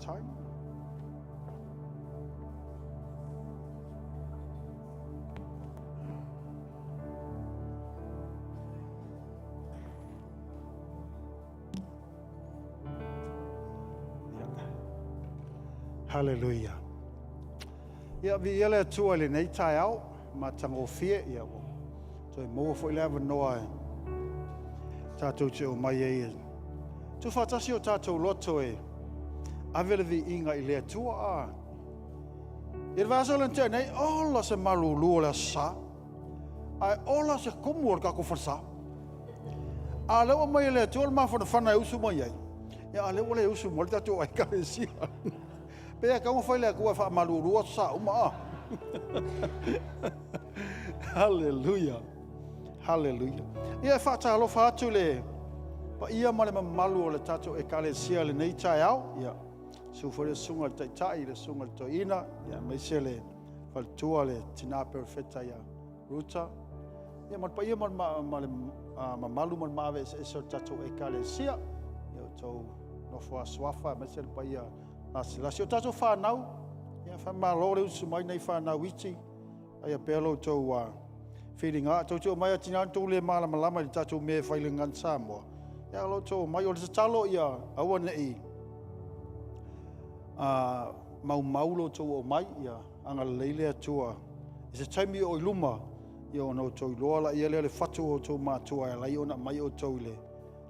time. Hallelujah. Ia vi ele tua le nei tai au ma tango fie ia wo. Toi mo fo ile noa. Tatou te o mai e. Tu fatasi o tatou loto e. Avele vi inga i le tua a. Ia vaso le te nei ola se malulu le sa. Ai ola se komu ka ko fasa. A le o mai le tua ma fo fana usu mai ai. Ia le o le usu mo tatou ai ka sia. Pea ka mo faile ku fa malulu sa uma. Hallelujah. Hallelujah. Ia fa ta lo fa tu le. Pa ia male malu le tatou e kale sia le nei tai au. Ia. Su fo le sunga tai tai le sunga to ina. Ia mai sele fal tua le tina perfetta ia. Ruta. Ia man pa ia man malu man mave e so tatou e kale sia. Ia to no fo swafa mai sele pa ia. La si o tatou whanau, ia whamalo le usu mai nei whanau iti, ai a pelo tau whiringa, tau tau mai a tina tau le malama lama i tatou me whailingan Samoa. Ia lo tau mai o le talo ia aua nei, mau lo tau o mai, ia anga leile atua, i se taimi o iluma, ia o no tau loa la ia le whatu o tau mātua, ia lai ona mai o tau le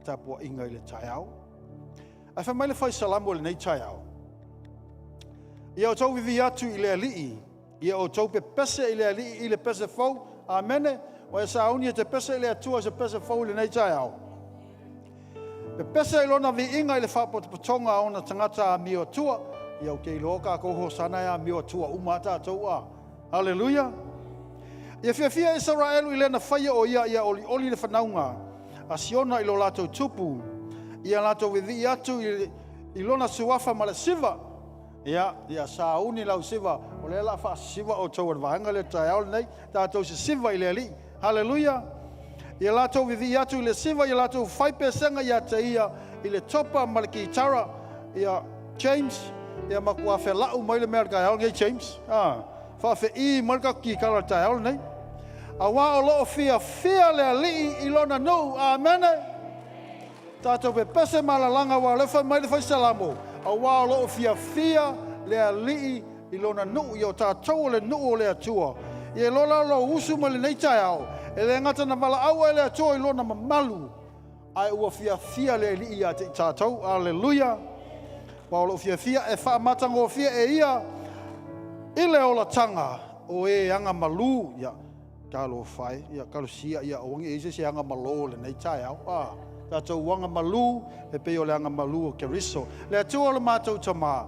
tapua inga i le taiao. Ai whamai le whai salamu le nei taiao. Ia o tau vivi atu i le alii, ia o tau pe pese i le alii i le pese fau, amene, o e sa auni e te pese i le atua se pese fau le nei tai au. Pe pese i lona vi inga i le whapotopotonga o na tangata a mio atua, ia o kei loka ko Hosanna a mio atua umata atua a. Hallelujah. Ia fia Israelu i le na whaia o ia oli le whanaunga, a siona i lo lato tupu, ia lato vivi atu i lona suafa ma le siva, ia sa uni lau siva o le la fa siva o tau vanga le tai au nei tatou se siva i le ali. Hallelujah. Ia latou vivi atu i le siva, ia latou fai pesenga ia te ia i le topa ma le kitara, ia James, ia makua fe lau mai le mea kai au ngai James. Fa fe i marka ki kala tai au nei. A wa o lo fia le ali i lona no. Amen. Tatou pe pese malalanga wa le fa mai le fa salamo. A wa lo fia le ali i lona nu i o tātou le nu o le atua. I e lola lo usu ma le nei tai au. E le ngata na wala au e le atua i lona mamalu. Ai ua fia le ali i a te tātou. Alleluia. Wa lo fia e wha matango fia e ia. I le ola tanga o e anga malu. Ia kalo fai. Ia kalo sia ia ongi e se anga malo le nei tai au. Tātou wanga malu, e peo le anga malu o keriso. Le atua le mātou tama.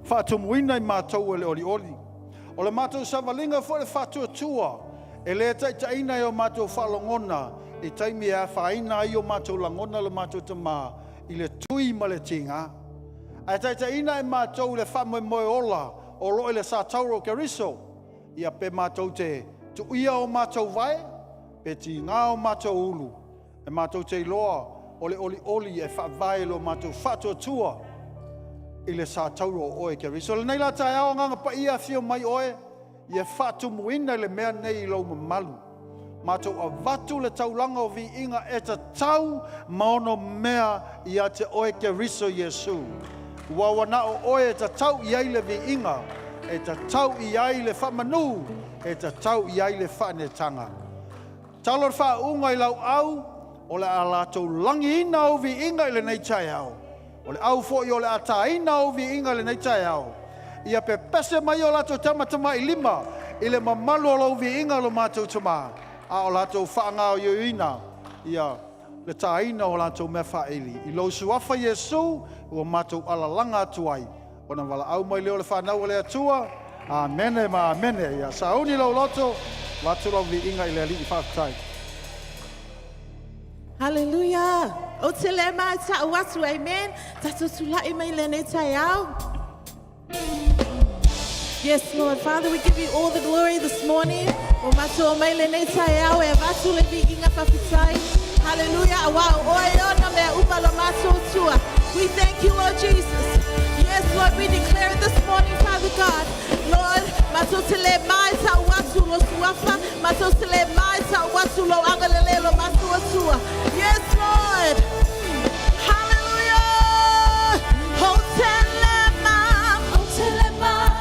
Whaatumuina i mātou e le oli. O le mātou savalinga fo le whaatua tua. E le taitaina i o mātou whaalongona. E taimi a whaina i o mātou langona le mātou tama. I le tui ma le tinga. E taitaina i mātou le whamoe ola. O lo le sātauro keriso. Ia pe mātou te tuia o mātou vai. Pe tinga o mātou ulu. E mātou te iloa, o le oli e whaavai lo mātou whatua tua i le sātauro o oe keriso. Le nei la tai au nganga pa ia fio mai oe, i e whatu muina le mea nei i lau mamalu. Mātou a watu le taulanga o vi inga e ta tau maono mea i a te oe keriso Yesu. Wawana o oe e ta tau i ai le vi inga, e ta tau i ai le whamanu, e ta tau i ai le whanetanga. Talor wha unga i lau au, o le alatou langi ina o vi inga i le nei tai au. O le au fo i o le ata ina o vi inga i le nei tai au. Ia pe pese mai o latou tamatama i lima, i le mamalu o lau vi inga lo mātou tama. A o latou whaanga o ina, ia le ta ina o latou mea whaeli. I lo suafa Yesu, o mātou alalanga atuai. O na wala au mai leo le whanau o le atua. Amene ma amene. Ia sauni lau loto, watu lau vi inga i le ali i whakatai. Hallelujah. O te le mai ta watu, amen. Tato tulai mai le ne tai au. Yes, Lord. Father, we give you all the glory this morning. O mato mai le ne tai au e watu le vi inga papitai. Hallelujah. Wow. Oe ona mea upalo mato tua. We thank you, Lord Jesus. we declare it this morning, Father God. Lord, matutile mai sa watu lo suafa, matutile mai sa watu lo angalelo masuasua. Yes, Lord. Hallelujah. Hotelema,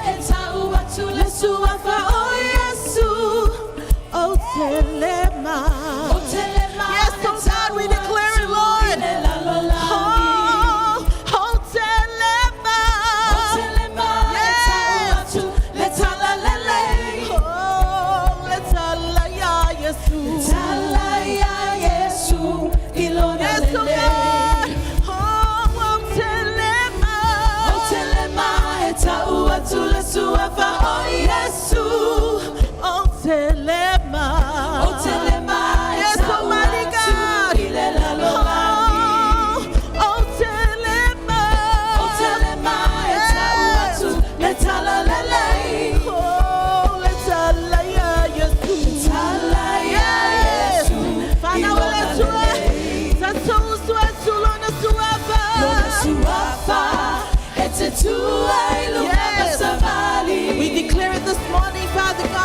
eta watu le suafa, oh Yesu. Hotelema. Yes, oh God, we declare it, Lord. Yes. We declare it this morning, Father God.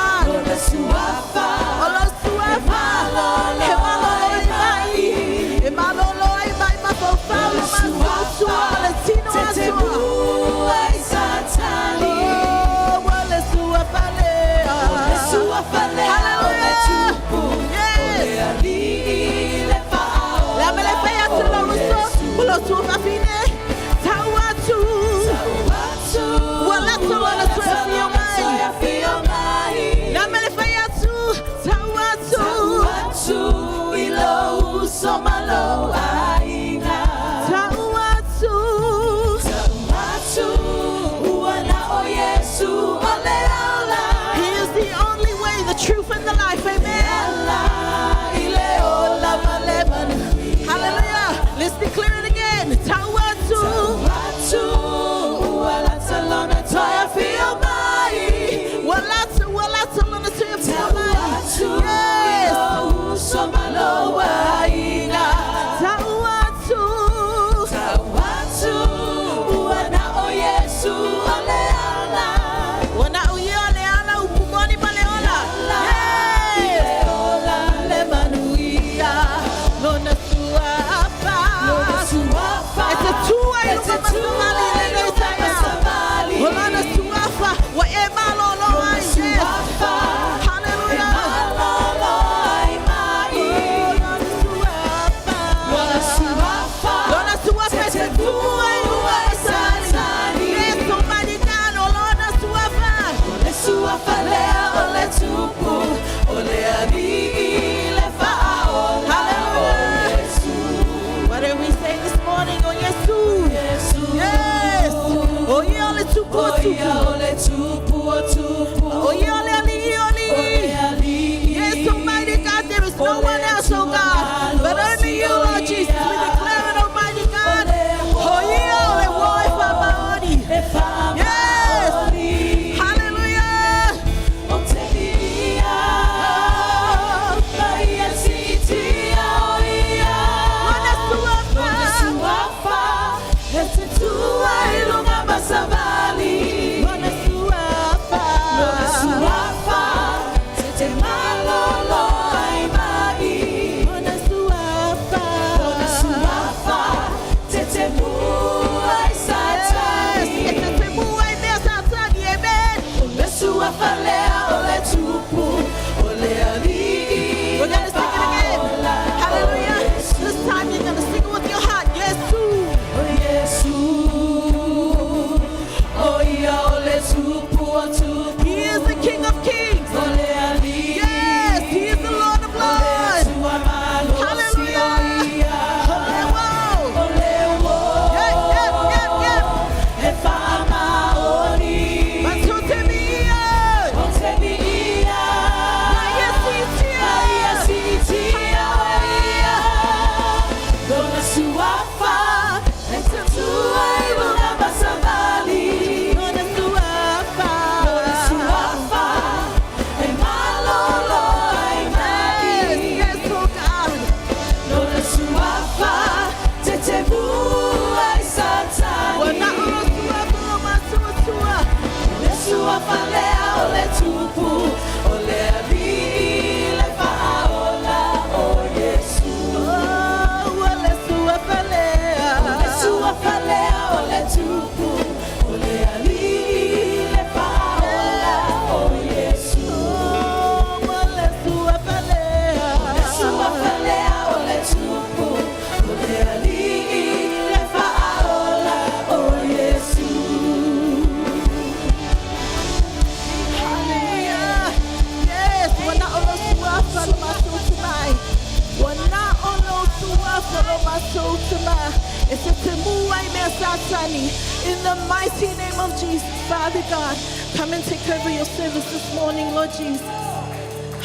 the mighty name of Jesus, Father God, come and take over your service this morning, Lord Jesus.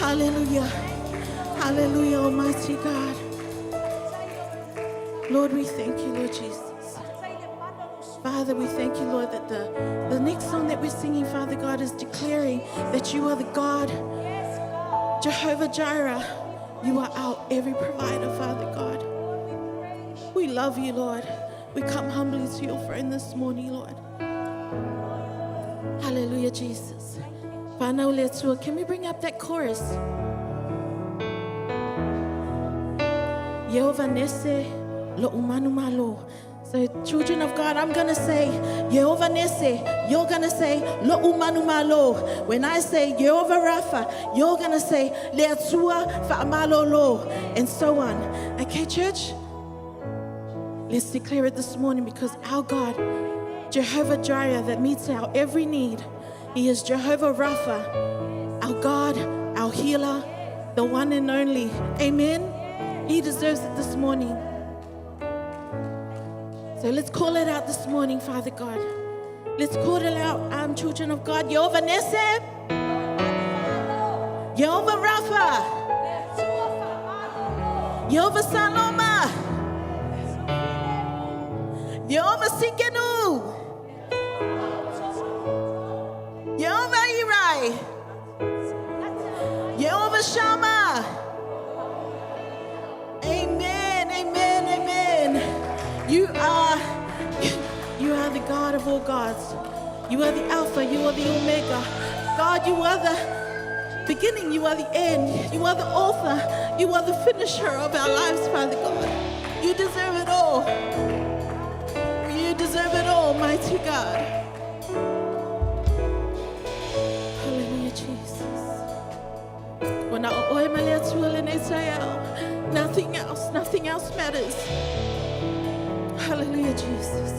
Hallelujah. Hallelujah, Almighty God. Lord, we thank you, Lord Jesus. Father, we thank you, Lord, that the next song that we're singing, Father God, is declaring that you are the God, Jehovah Jireh. You are our every provider, Father God. We love you, Lord. We come humbly to your throne this morning, Lord. Hallelujah, Jesus. Can we bring up that chorus? Yehovah Nese lo umanu malo. So children of God, I'm going to say Yehovah Nese. You're going to say lo umanu malo. When I say Yehovah Rapha, you're going to say leatua fa'amalo lo, and so on. Okay, church? Let's declare it this morning, because our God, Jehovah Jireh, that meets our every need. He is Jehovah Rapha, our God, our healer, the one and only. Amen. He deserves it this morning. So let's call it out this morning, Father God. Let's call it out, children of God. Yehovah Nese, Yehovah Rapha, Yehovah Saloma, Yehovah Sikenu, Yehovah Irai, Yehovah Shammah. Amen, amen, amen. You are the God of all gods. You are the Alpha, you are the Omega. God, you are the beginning, you are the end. You are the author, you are the finisher of our lives, Father God. You deserve it all. You deserve it all, mighty God. Hallelujah, Jesus. Nothing else matters. Hallelujah, Jesus.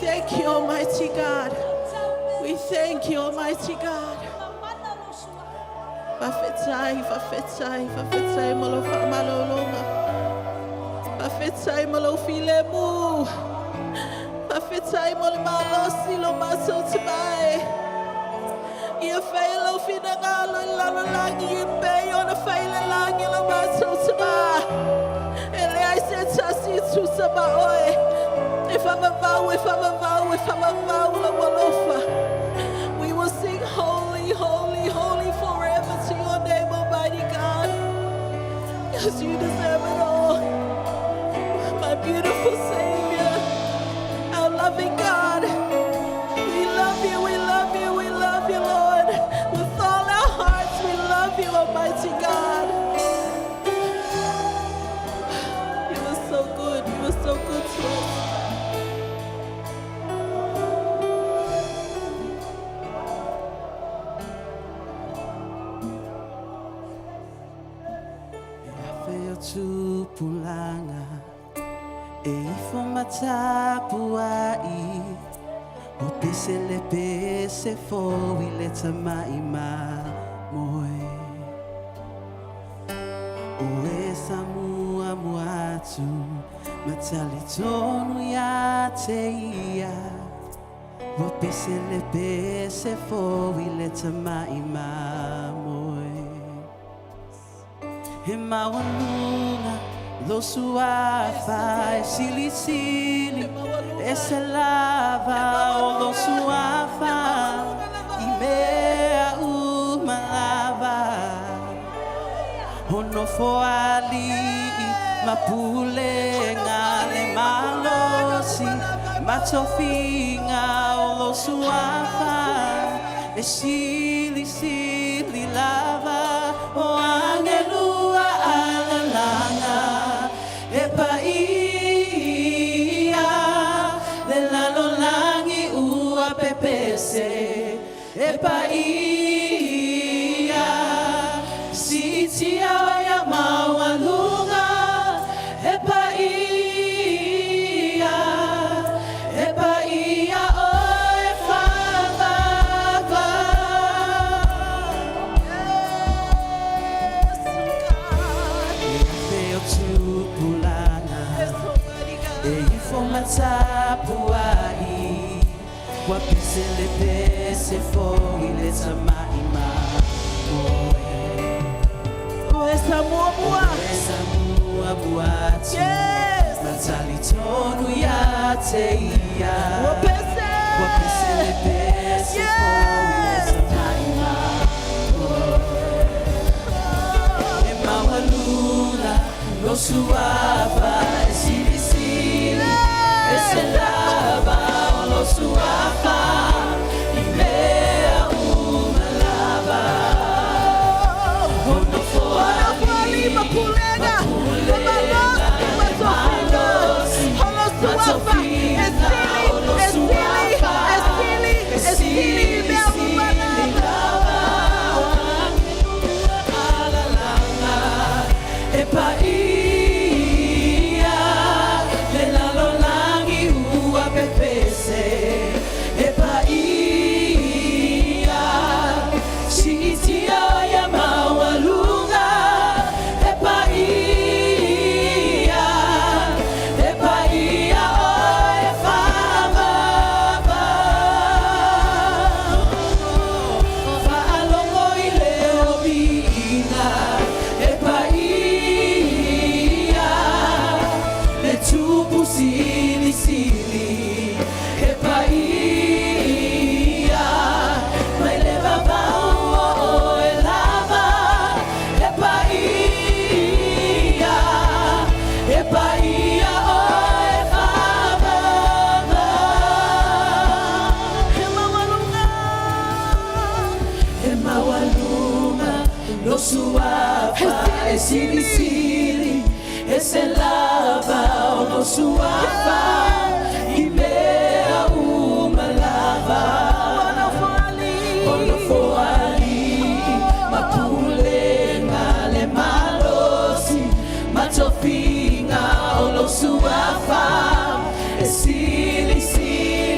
thank you, Almighty God. We thank you, Almighty God. Bafetai molofa maloloma. Bafetai molofilemu. Bafetai molmalosi lo masotai. You fail of in a lang, you pay on a fail lang in a masotai. And I said, Tassi to Sabaoy. If I'm a vow, we will sing holy, holy, holy forever to your name, Almighty God. Because you deserve it all. My beautiful Savior, our loving God. We love you, we love you, we love you, Lord. With all our hearts, we love you, Almighty God. You were so good, you were so good to us. Pulanga e ifomata puai o pesele pese fo ileta maima moe o esamua muatu matali tonu ya teia o pesele pese fo ileta maima moe Hema wanuna lo suafa sili sili ese lava o lo suafa imea umalava hono foali mapule ngale malosi matofinga o lo suafa sili sili lava o angelu Epaia, sitia ya mawalunga. Epaia, epaia o efava. Efeo tupulana, eifomata puai. Wapisele pese fogi leta maima moe Esa mua buatu Yes Matali tonu ya teia Wapisele pese fogi leta maima moe Ema walula lo suava Sili sili ese lava lo suafa imea umalava hono foali mapulenga malosi hono suafa esili imea umalava alalanga epaia lelalolangi ua pepese Epaia, sitia ya mawalunga. Epaia, epaia o efava. Faalongo ile obina. Epaia, letupu sili sili. Epaia, mai leva vau e lava. Epaia, epaia o e fava. Emawalunga, lo suava e sili sili. Ese lava o lo suava. Imea umalava Ono foali Mapule ngale malosi Matofinga Olo suafa Esili sili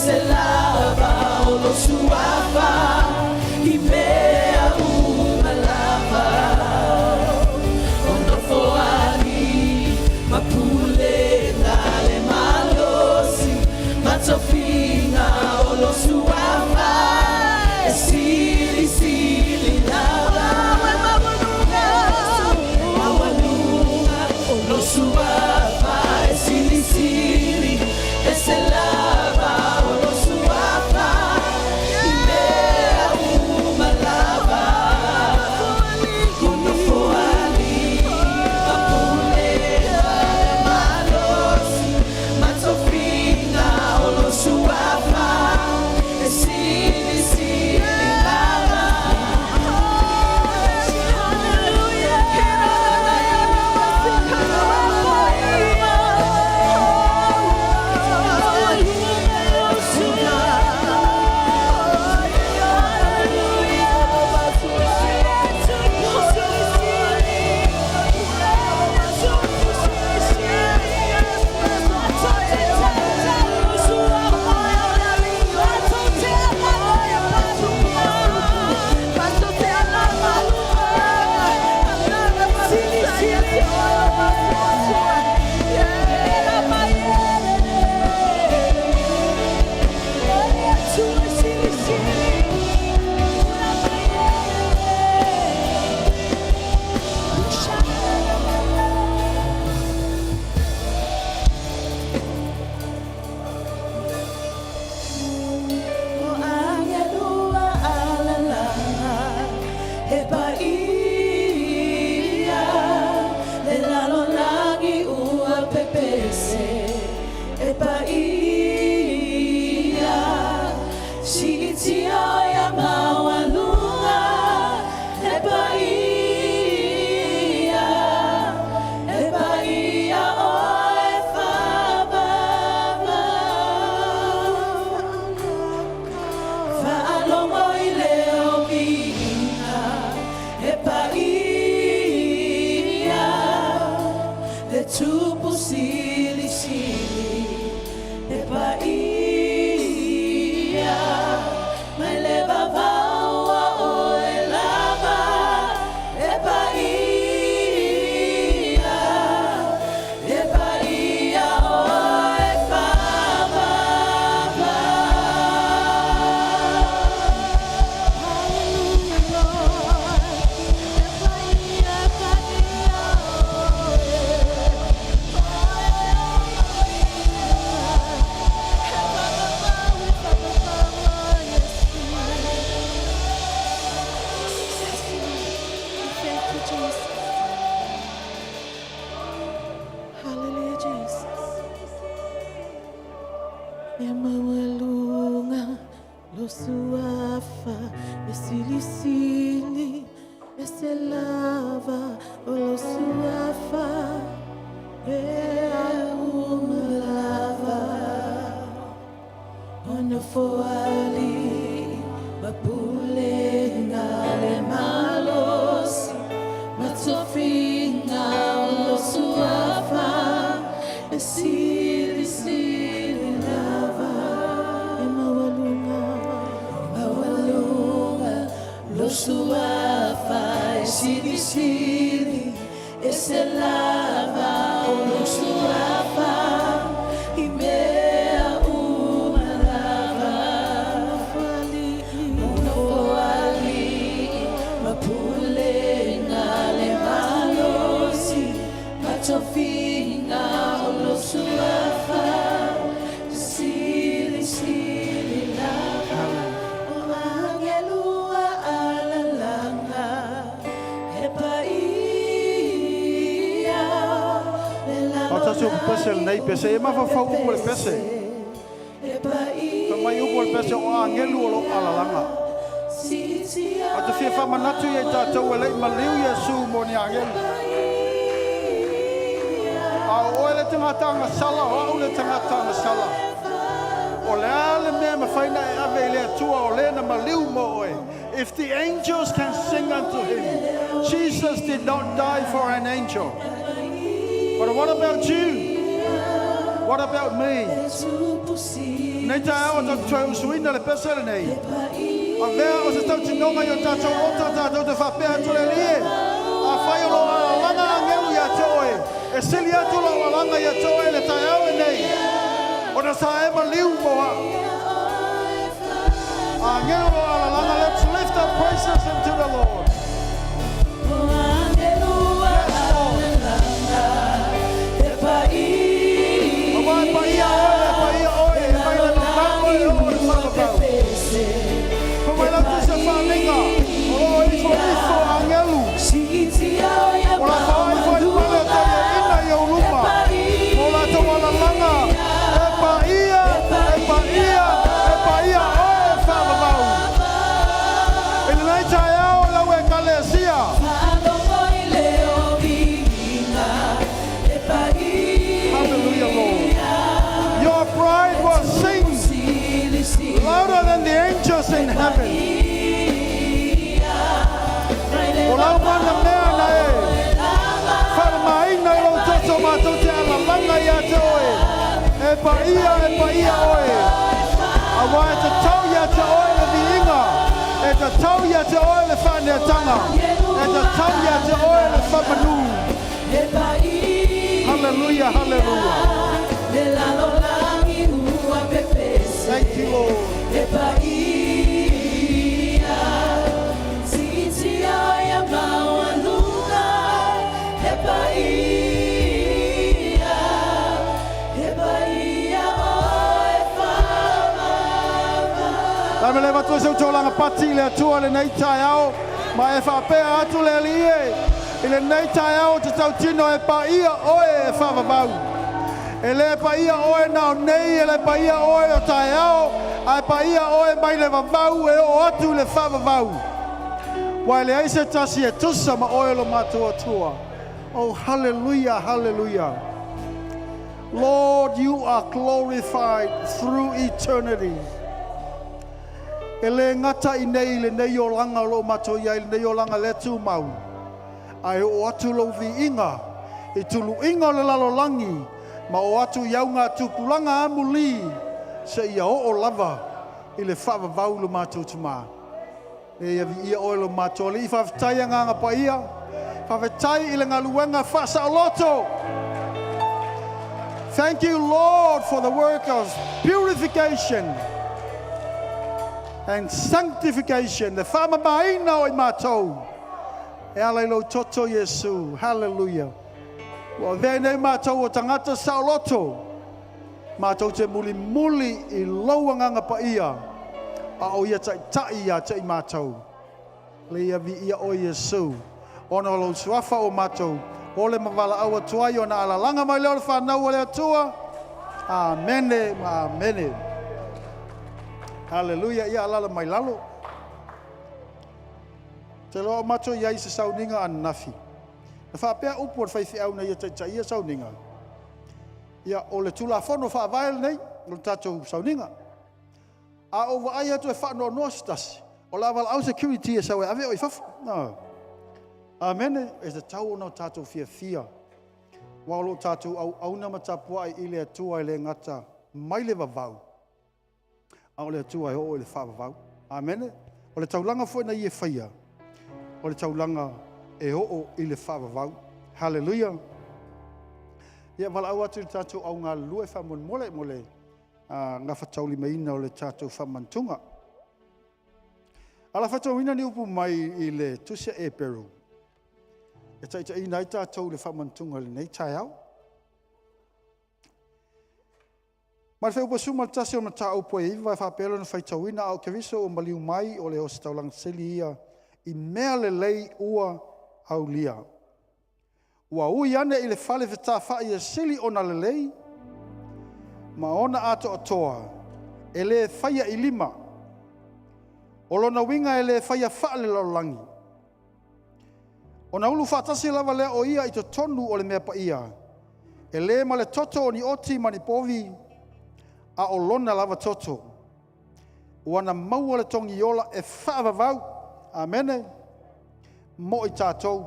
ese lava o lo suava i mea uma lava ono foali mapule ngale malosi matofina o lo suava e sili sili lava mawalunga o lo suava e sili sili ese lava o lo suava i mea uma lava ono foali mapule ngale malosi matofina o lo suava e sili sili lava tupu sili sili e paia mai leva vaua o e lava e paia o e fava Hallelujah, Jesus. Emawalunga, lo suafa, esili sili, eselava, lo suafa, umalava, onofoali, mapule ngale malosi, matofina, lo suafa, esili sili lava, emawalunga, lo suafa esili sili ese lava o lo suafa i mea uma lava uno foali mapule ngale malosi matofina o lo suafa sili sili lava o angelua alalanga e paia Tasu pese nei pese e mafafau o le pese. Ka mai upo le pese o angelu o lo alalanga. A te fia whamanatu e tātou e lei maliu Yesu mo ni angelu. A oe le tangatanga sala, o au le tangatanga sala. O le ale mea mawhaina e ave le atua o le na maliu mo oe. If the angels can sing unto him, Jesus did not die for an angel. But what about you? What about me? Nei tai au tau tau suina le pesele nei. A vea o se tau tinonga yo tātou rota tātou te whapea tole lie. A whai o lo alanga angelu ia te oe. E sili atu lo alanga ia te oe le tai au e nei. O na sa ema liu moa. A angelu lo alanga, let's lift our praises unto the Lord. Louder than the angels in heaven. Olau mana mea na e. Wharamaina I lo toto mātou te alalanga ia te oe. E pa ia oe. Awa e te tau ia te oe le viinga. E te tau ia te oe le whaneatanga. E te tau ia te oe le whamanu. Hallelujah, hallelujah. Thank you, Lord. La me leva tu se utolanga pati le atua le nei tai au. Ma e whapea atu le alie. I le nei tai au te tau tino e pa ia oe e whavavau. E le pa ia oe nao nei e le pa ia oe o tai au. Ai pa ia oe mai le vavau e o atu le whavavau. Wai le aise tasi e tusa ma oe lo matua tua. Oh, hallelujah, hallelujah. Lord, you are glorified through eternity. E le ngata I nei le nei o langa lo mato ia le nei o langa le tu mau. Ai o atu lo vi inga. I tulu inga le lalo langi. Ma o atu iaunga tupulanga amuli. Se ia o lava. I le whavavau lo mato tuma. E ia vi ia o lo mato. Le I whawhitai nganga pa ia. Whawhitai I le ngaluenga whasa o loto. Thank you, Lord, for the work of purification and sanctification. The whama maina o I mātou. E alai lo toto Yesu. Hallelujah. Wa vene mātou o tangata sa o loto. Mātou te muli I lauanganga pa ia. A o ia tai ia te I mātou. Le ia vi ia o Yesu. Ona lo suafa o mātou. Ole mawala awa tuai o na alalanga mai leo le whanau o le atua. Amene, amene. Hallelujah, ia alala mai lalo. Te loa mato ia I se sauninga an nafi. Na whapea upo ar whaithi au na ia tai ia sauninga. Ia o le tula whono whaavail nei, o le tatou sauninga. A o wa ai atu e whano nostas. O la wala au security e sau e ave o I whafu. No. Amen. E te tau no tatou fia. Wa lo tatou au na matapua I le atua I le ngata mai le vavau. A o le atua o le whavavau. Amen. O le taulanga foi na I e whaia. O le taulanga e o I le whavavau. Hallelujah. Ia wala au atu tatou au ngā lue whamon mole. Ngā whatauli meina o le tatou whamantunga. Ala whatauina ni upu mai I le tusia e Peru. E taita I nai tātou le whamantunga le nei tai au. Mai wheu pasuma tasi o na tā upo e iwa whapelo na whaitauina au keviso o maliu mai o le o staulang seli ia I mea le lei ua au lia. Ua ui ane I le whale whetā whai e sili o na le lei. Ma ona ato atoa e le whaia I lima. O lona winga e le whaia whaale laulangi. O na ulu whatasi lava lea o ia I to tonu o le mea pa ia. E le ma le toto o ni oti mani povi a o lona lava toto. Ua na maua le tongi ola e whaavavau. Amene. Mo I tātou.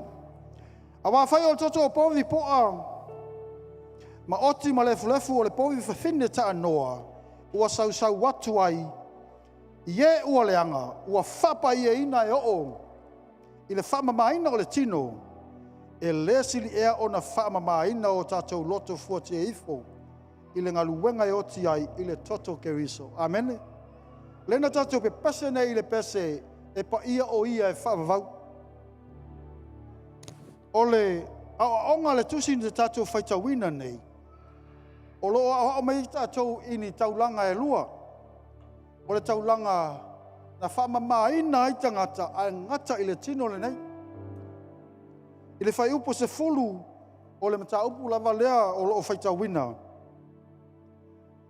A wā whai o le toto o povi poa. Ma oti ma lefu o le povi whawhine ta anoa, ua sau watu ai, ie ua leanga, ua whapa ia ina e o, i le whamamaina o le tino, e lesili ea o na whamamaina o tātou loto fuati e ifo, i le ngaluwenga e oti ai, i le toto keriso. Amen. Lena tātou pe pese nei i le pese, e pa ia o ia e whamavau. O le, aonga le tusi ni tātou whaitawina nei, o loa o mei tātou ini taulanga e lua, o le taulanga na whamamaina i tangata, a ngata i le tino le nei. I le whai upo se fulu, o le mata upu lava lea o loo whaitawina.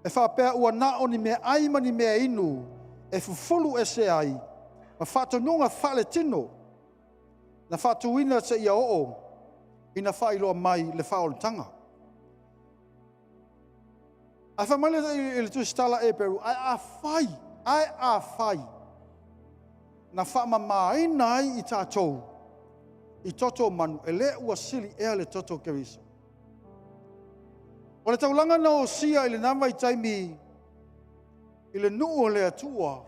E whapea ua nao ni mea aima ni mea inu, e fufulu e se ai, ma whatonunga whale tino, na whatuina se ia oo, ina whailoa mai le whaolitanga. A whamale i le tusitala e peru, ai a whai, na whamamaina ai i tātou, i toto manu, e le ua sili ea le toto keriso. O le taulanga na o sia i le nama i taimi, i le nuu o le atua,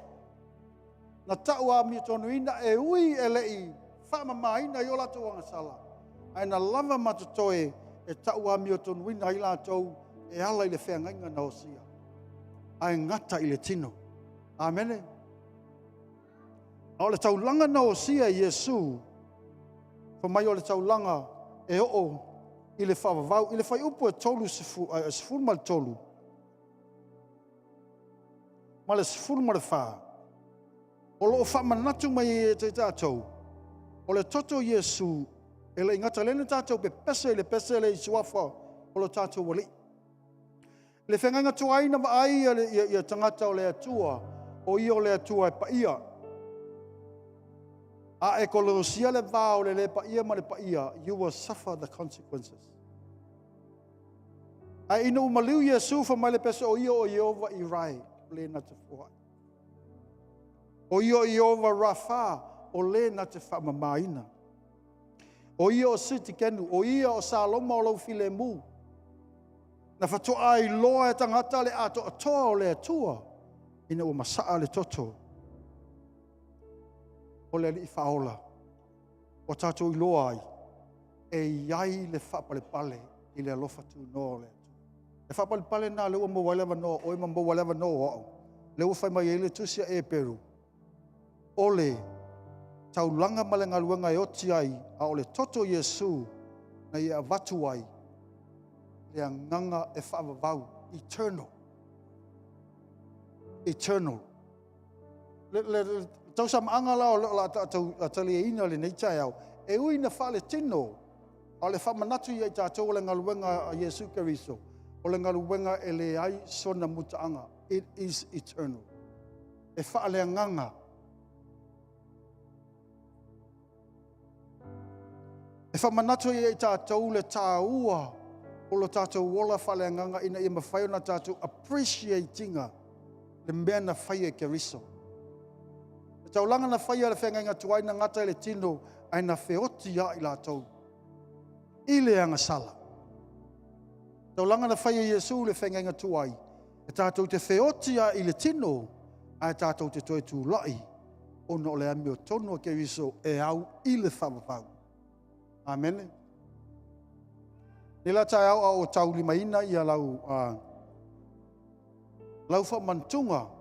na taua mi tonu ina e ui e lei, whamamaina i o lato angasala, ai na lava matatoe e taua mi tonu ina i latou, e ala i le whengainga na o sia. Ai ngata i le tino. Amen. O le taulanga na o sia Yesu, mai o le taulanga e o i le whavavau, i le whai upu e tolu sifuru ma le tolu. Ma le sifuru ma le wha. O loo whamanatu mai e te tātou. O le toto Yesu, e le ingata lene tātou pe pese le i suafa o lo tātou wali. Le whenganga tuaina ma ai i tangata o le atua, o i o le atua e pa ia. A e kolosia le vao le pa ia ma le pa ia, you will suffer the consequences. A ina umaliu Yesu fa mai le pese o Iova i rai, le na te fuai. O Iova Rafa, o le na te whamamaina. O o Siti Kenu, o o Saloma o lau file mu. Na whatoa ai loa e tangata le ato atoa o le atua, ina o masaa le toto. O le i whaola, o tātou i loa ai, e iai le whapale pale i le alofa tu no le. E whapale pale nā leo mo walewa no, o ima mo walewa no o. Leo whai mai e le tusia e peru. O le, tau langa male ngaluenga e oti ai, a o le toto Yesu, na i a watu ai, le anganga e whaavavau, eternal. Eternal. Tau sa maanga lao la atali e ina le neitai au. E ui na whale tino. O le whamanatu i tātou le ngaluenga a Yesu Keriso. O le ngaluenga e le ai sona mutaanga. It is eternal. E whale anganga. E whamanatu i tātou le tāua. O lo tātou wola whale anganga ina i mawhai na tātou appreciatinga le mea na whai e Keriso. Tau langa na whaia le whenga inga tuai na ngata le tino ai na whioti ia i lātou. I le anga sala. Tau langa na whaia Yesu le whenga inga tuai. E tātou te whioti ia i le tino ai tātou te toi tū lai. O no le ami o tono ke riso e au i le whamapau. Amen. Ni la tai au o tau lima ina ia lau whamantunga.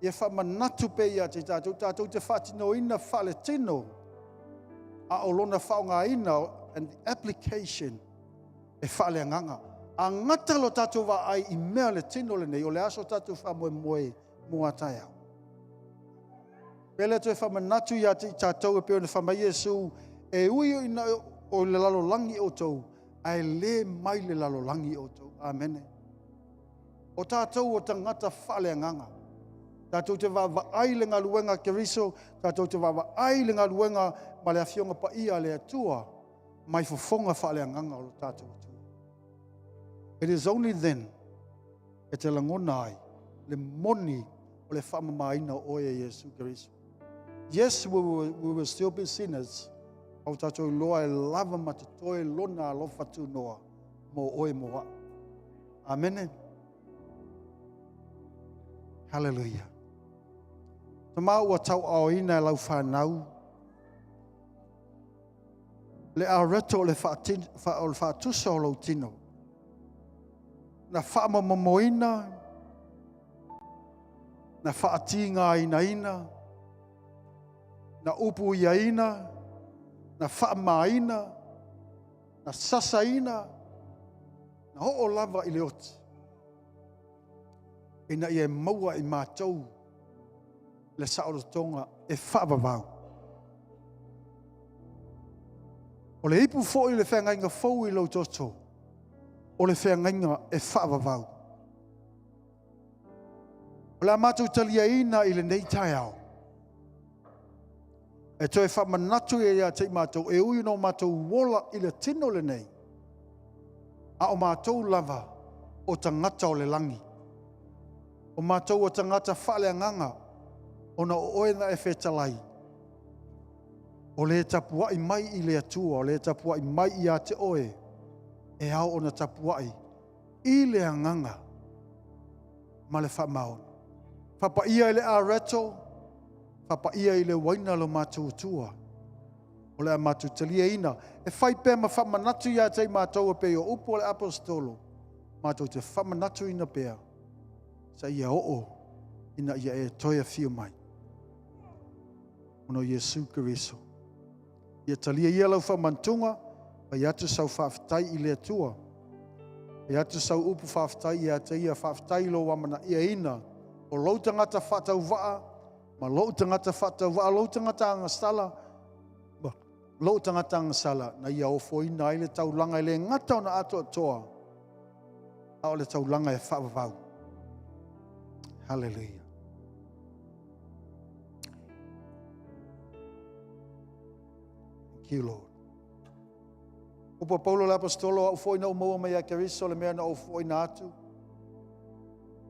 Ia whamanatu pe ia te tātou te whatino ina whale tino. A o lona whaonga ina and the application e whale anganga. A ngata lo tātou wa ai i mea le tino le nei, o le aso tātou whamoe mua tai au. Pele tu e whamanatu ia te tātou e peo na whamai Yesu, e ui ina o le lalo langi o tau, ai le mai le lalo langi o tau. Amen. O tātou o tangata whale anganga. Tātou te wawa ai le ngaluenga Keriso, tātou te wawa ai le ngaluenga ma le awhionga pa ia le atua, mai fofonga whaale anganga o tātou atua. It is only then, e te langona ai, le moni o le whamamaina o e Yesu Keriso. Yes, we will still be sinners, au tātou loa e lava ma te toe lona alofa tu noa, mo oe moa. Amen. Hallelujah. Tama ua tau ao ina lau whanau. Le a reto le whaatusa o lau tino. Na whaamamomoina, na whaatinga ina, na upu ina, na whaamaina, na sasaina, na ho'o lava i le oti. Ina ia maua i mātou le saorotonga e whaavavau. O le ipu fo i le whengainga fau i lau toto. O le whengainga e whaavavau. O la mātou talia ina i le nei tai au. E toi whamanatu e ia te mātou e ui no mātou wola i le tino le nei. A o mātou lava o tangata o le langi. O mātou o tangata whale nganga o na oena e whetalai. O le tapuai mai i le atua, o le tapuai mai i a te oe. E au o na tapuai i le anganga ma le whamaon. Whapa ia i le a reto, whapa ia i le waina lo mātou tua. O le a mātou talia ina. E whai pē ma whamanatu ia te mātou a pē o upo le apostolo. Mātou te whamanatu ina pēa. Sa ia oo ina ia e toia whio mai. Ono Yesu Keriso. Ia talia ia lau whamantunga, pai atu sau whawhitai i le atua. Pai atu sau upu whawhitai ia te ia whawhitai lo wamana ia ina. O lau tangata whatau waa, ma lau tangata whatau waa, lau tangata angasala, lau tangata angasala, na ia ofo ina i le taulanga i le ngata o na ato atoa. A o le taulanga e whawavau. Hallelujah. Thank you, Lord. Upa Paulo le apostolo au foi na umaua mai a Keriso le mea na au foi na atu.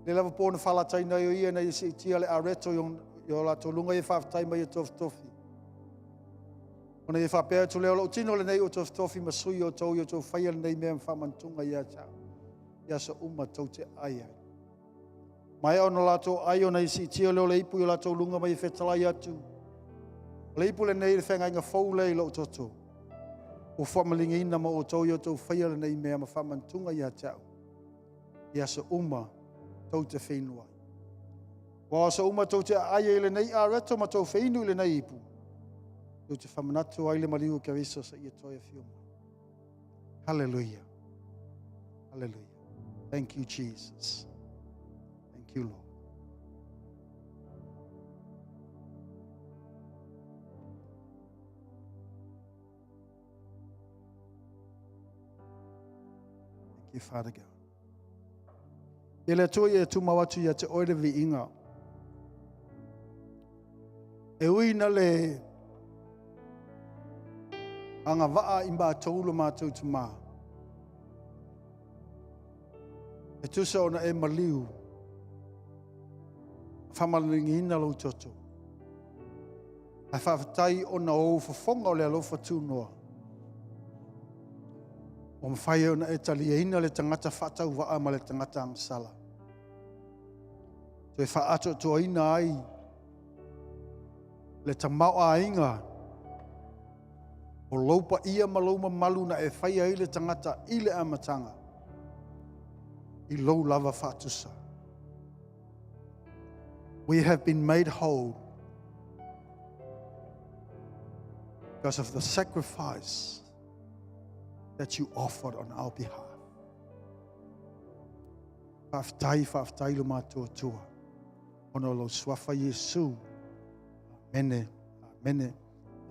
Le lava pōna whalatai na yo ia na isi tia le areto yo la tolunga i whawhatai mai o tofi. Ona i whapea tu leo lau tino le nei o tofi masui o tau i o tau whaia le nei mea whamantunga i a tau. Ia sa uma tau te ai ai. Mai au na lato ai o na isi tia leo le ipu i o lato lunga mai i whetalai atu. Le ipu le nei le whenga inga fau lei lau toto. O whamalinga ina ma o tau i o tau whaia le nei mea ma whamantunga i a tau. Ia sa uma tau te whenua. Wa sa uma tau te aia i le nei a reto ma tau whenu i le nei ipu. Tau te whamanatu ai le mariu Keriso sa ia toia whioma. Hallelujah. Hallelujah. Thank you, Jesus. Thank you, Lord. Thank you, Father God. E le atua e tu mawatu ia te oire vi inga. E uina le anga waa i mbaa taulo mātou tu maa. E tusa ona e maliu. Whamalingi ina lau toto. A whawhatai ona o whafonga o le alofa tūnoa. O mwhai ona e talia ina le tangata whatau waa ma le tangata angsala. Te whaato tua ina ai. Le tamau a inga. O laupa ia malauma malu na e whaia i le tangata i le amatanga. I lau lava whaatusa. We have been made whole because of the sacrifice that you offered on our behalf. Whaftai lo mātua tua. Ono lo swafa Yesu. Amene. Amene.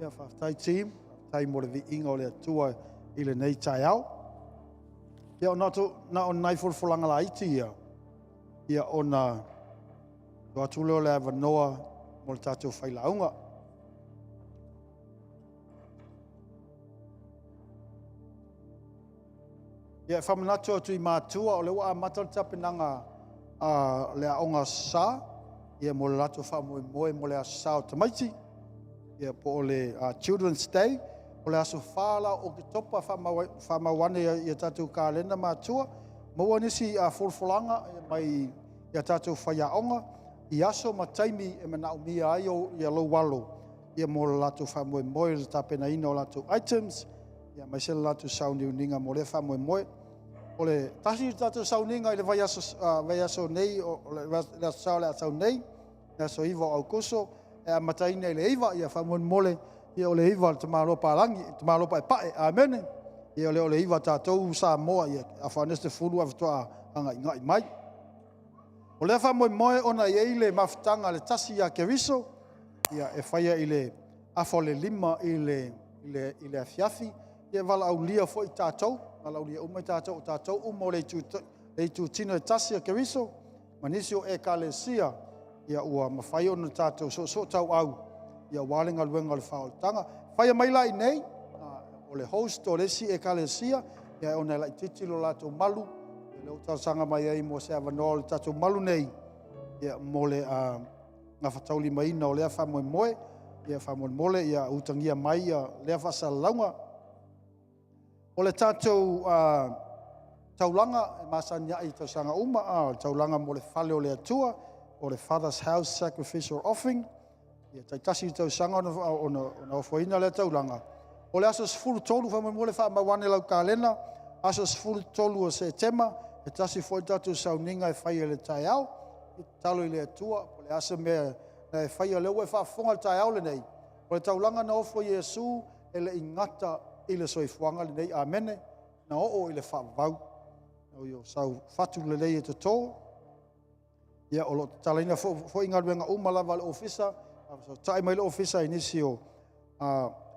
Ia whaftai team. Tai mo le vi inga o le atua i le nei tai au. Ia o na o nai fulfulanga la iti ia. Ia o na tua tuleo le avanoa mo le tātou whailaunga. Ia whamanatu atu i mātua o le wa matal tapinanga le aonga sa. Ia mo le lato whamoe mo le a sa o tamaiti. Ia po o le Children's Day. O le aso whala o ke topa whamawane i tātou kālena mātua, maua nisi a fulfulanga mai ia tātou whaiaonga I aso ma taimi e mana umia ai o ia lo walo ia mo lato whamoe moe le tapena ina o lato items ia mai se lato sauni uninga mo le whamoe moe o le tasi tātou sauninga I le vai aso nei o le sao le asau nei le aso iwa au koso e a mataina I le iwa ia whamoe mole ia o le iwa te maropa alangi te maropa e pae amene ia o le iwa tātou sa moa ia a whaneste fulu a vitoa anga ingai mai o le whamoe moe ona I le mafutanga le tasi ia keriso ia e whaia I le afo le lima I le afiafi ia wala au lia fo I tātou wala au lia umai tātou umo le tu tino e tasi ia keriso manisi o e kalesia ia ua mawhai ona tātou so tau au ia walenga luenga le whaotanga whaia mai lai nei o le host o lesi e kalesia ia ona lai titilo lato malu le o sanga mai ai mo se avanoa le tātou malu nei ia mo le ngā whatauli mai na o lea whamoe moe ia whamoe mole ia utangia mai ia lea whasalaunga o le tātou taulanga e masania I tau sanga uma taulanga mo le whale o le atua o le Father's House Sacrificial Offering ia taitasi tau sanga ona ofoina le taulanga o le aso sifuru tolu whamoe mole whaamawane lau kālena aso sifuru tolu o September e tasi foi tātou sauninga e whaia le tai au I talo I le atua o le aso mea na e whaia leo e whaafonga le tai au le nei o le taulanga na ofo Iesu e le ingata I le soifuanga le nei amene na o I le whaavau o yo sau fatu le nei e te tō ia o lo talaina fo inga ruenga umalawa le ofisa tai mai le ofisa inisi o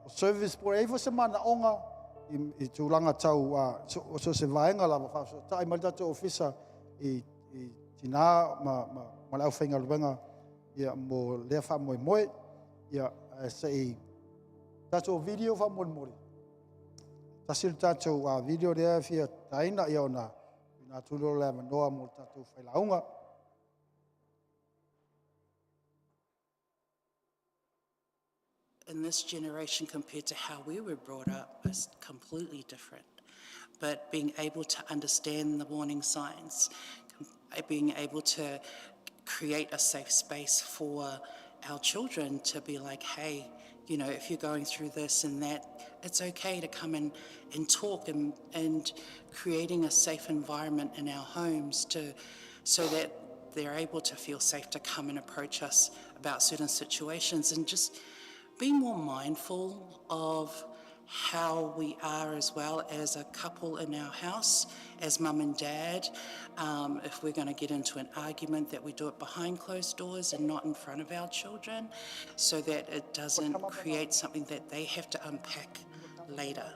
service por evo semana onga I tūlanga tau so se vaenga lava whaaso tai mai tātou ofisa I tina ma lau whainga ruenga ia mo lea whamoe moe ia se I tātou video whamoe moe tasir tātou video rea fia taina ia ona nā tūlo lea manoa mo tātou whailaunga in this generation compared to how we were brought up is completely different. But being able to understand the warning signs, being able to create a safe space for our children to be like, hey, you know, if you're going through this and that, it's okay to come and talk and creating a safe environment in our homes so that they're able to feel safe to come and approach us about certain situations and just be more mindful of how we are as well as a couple in our house, as mum and dad. If we're going to get into an argument, that we do it behind closed doors and not in front of our children, so that it doesn't create something that they have to unpack later.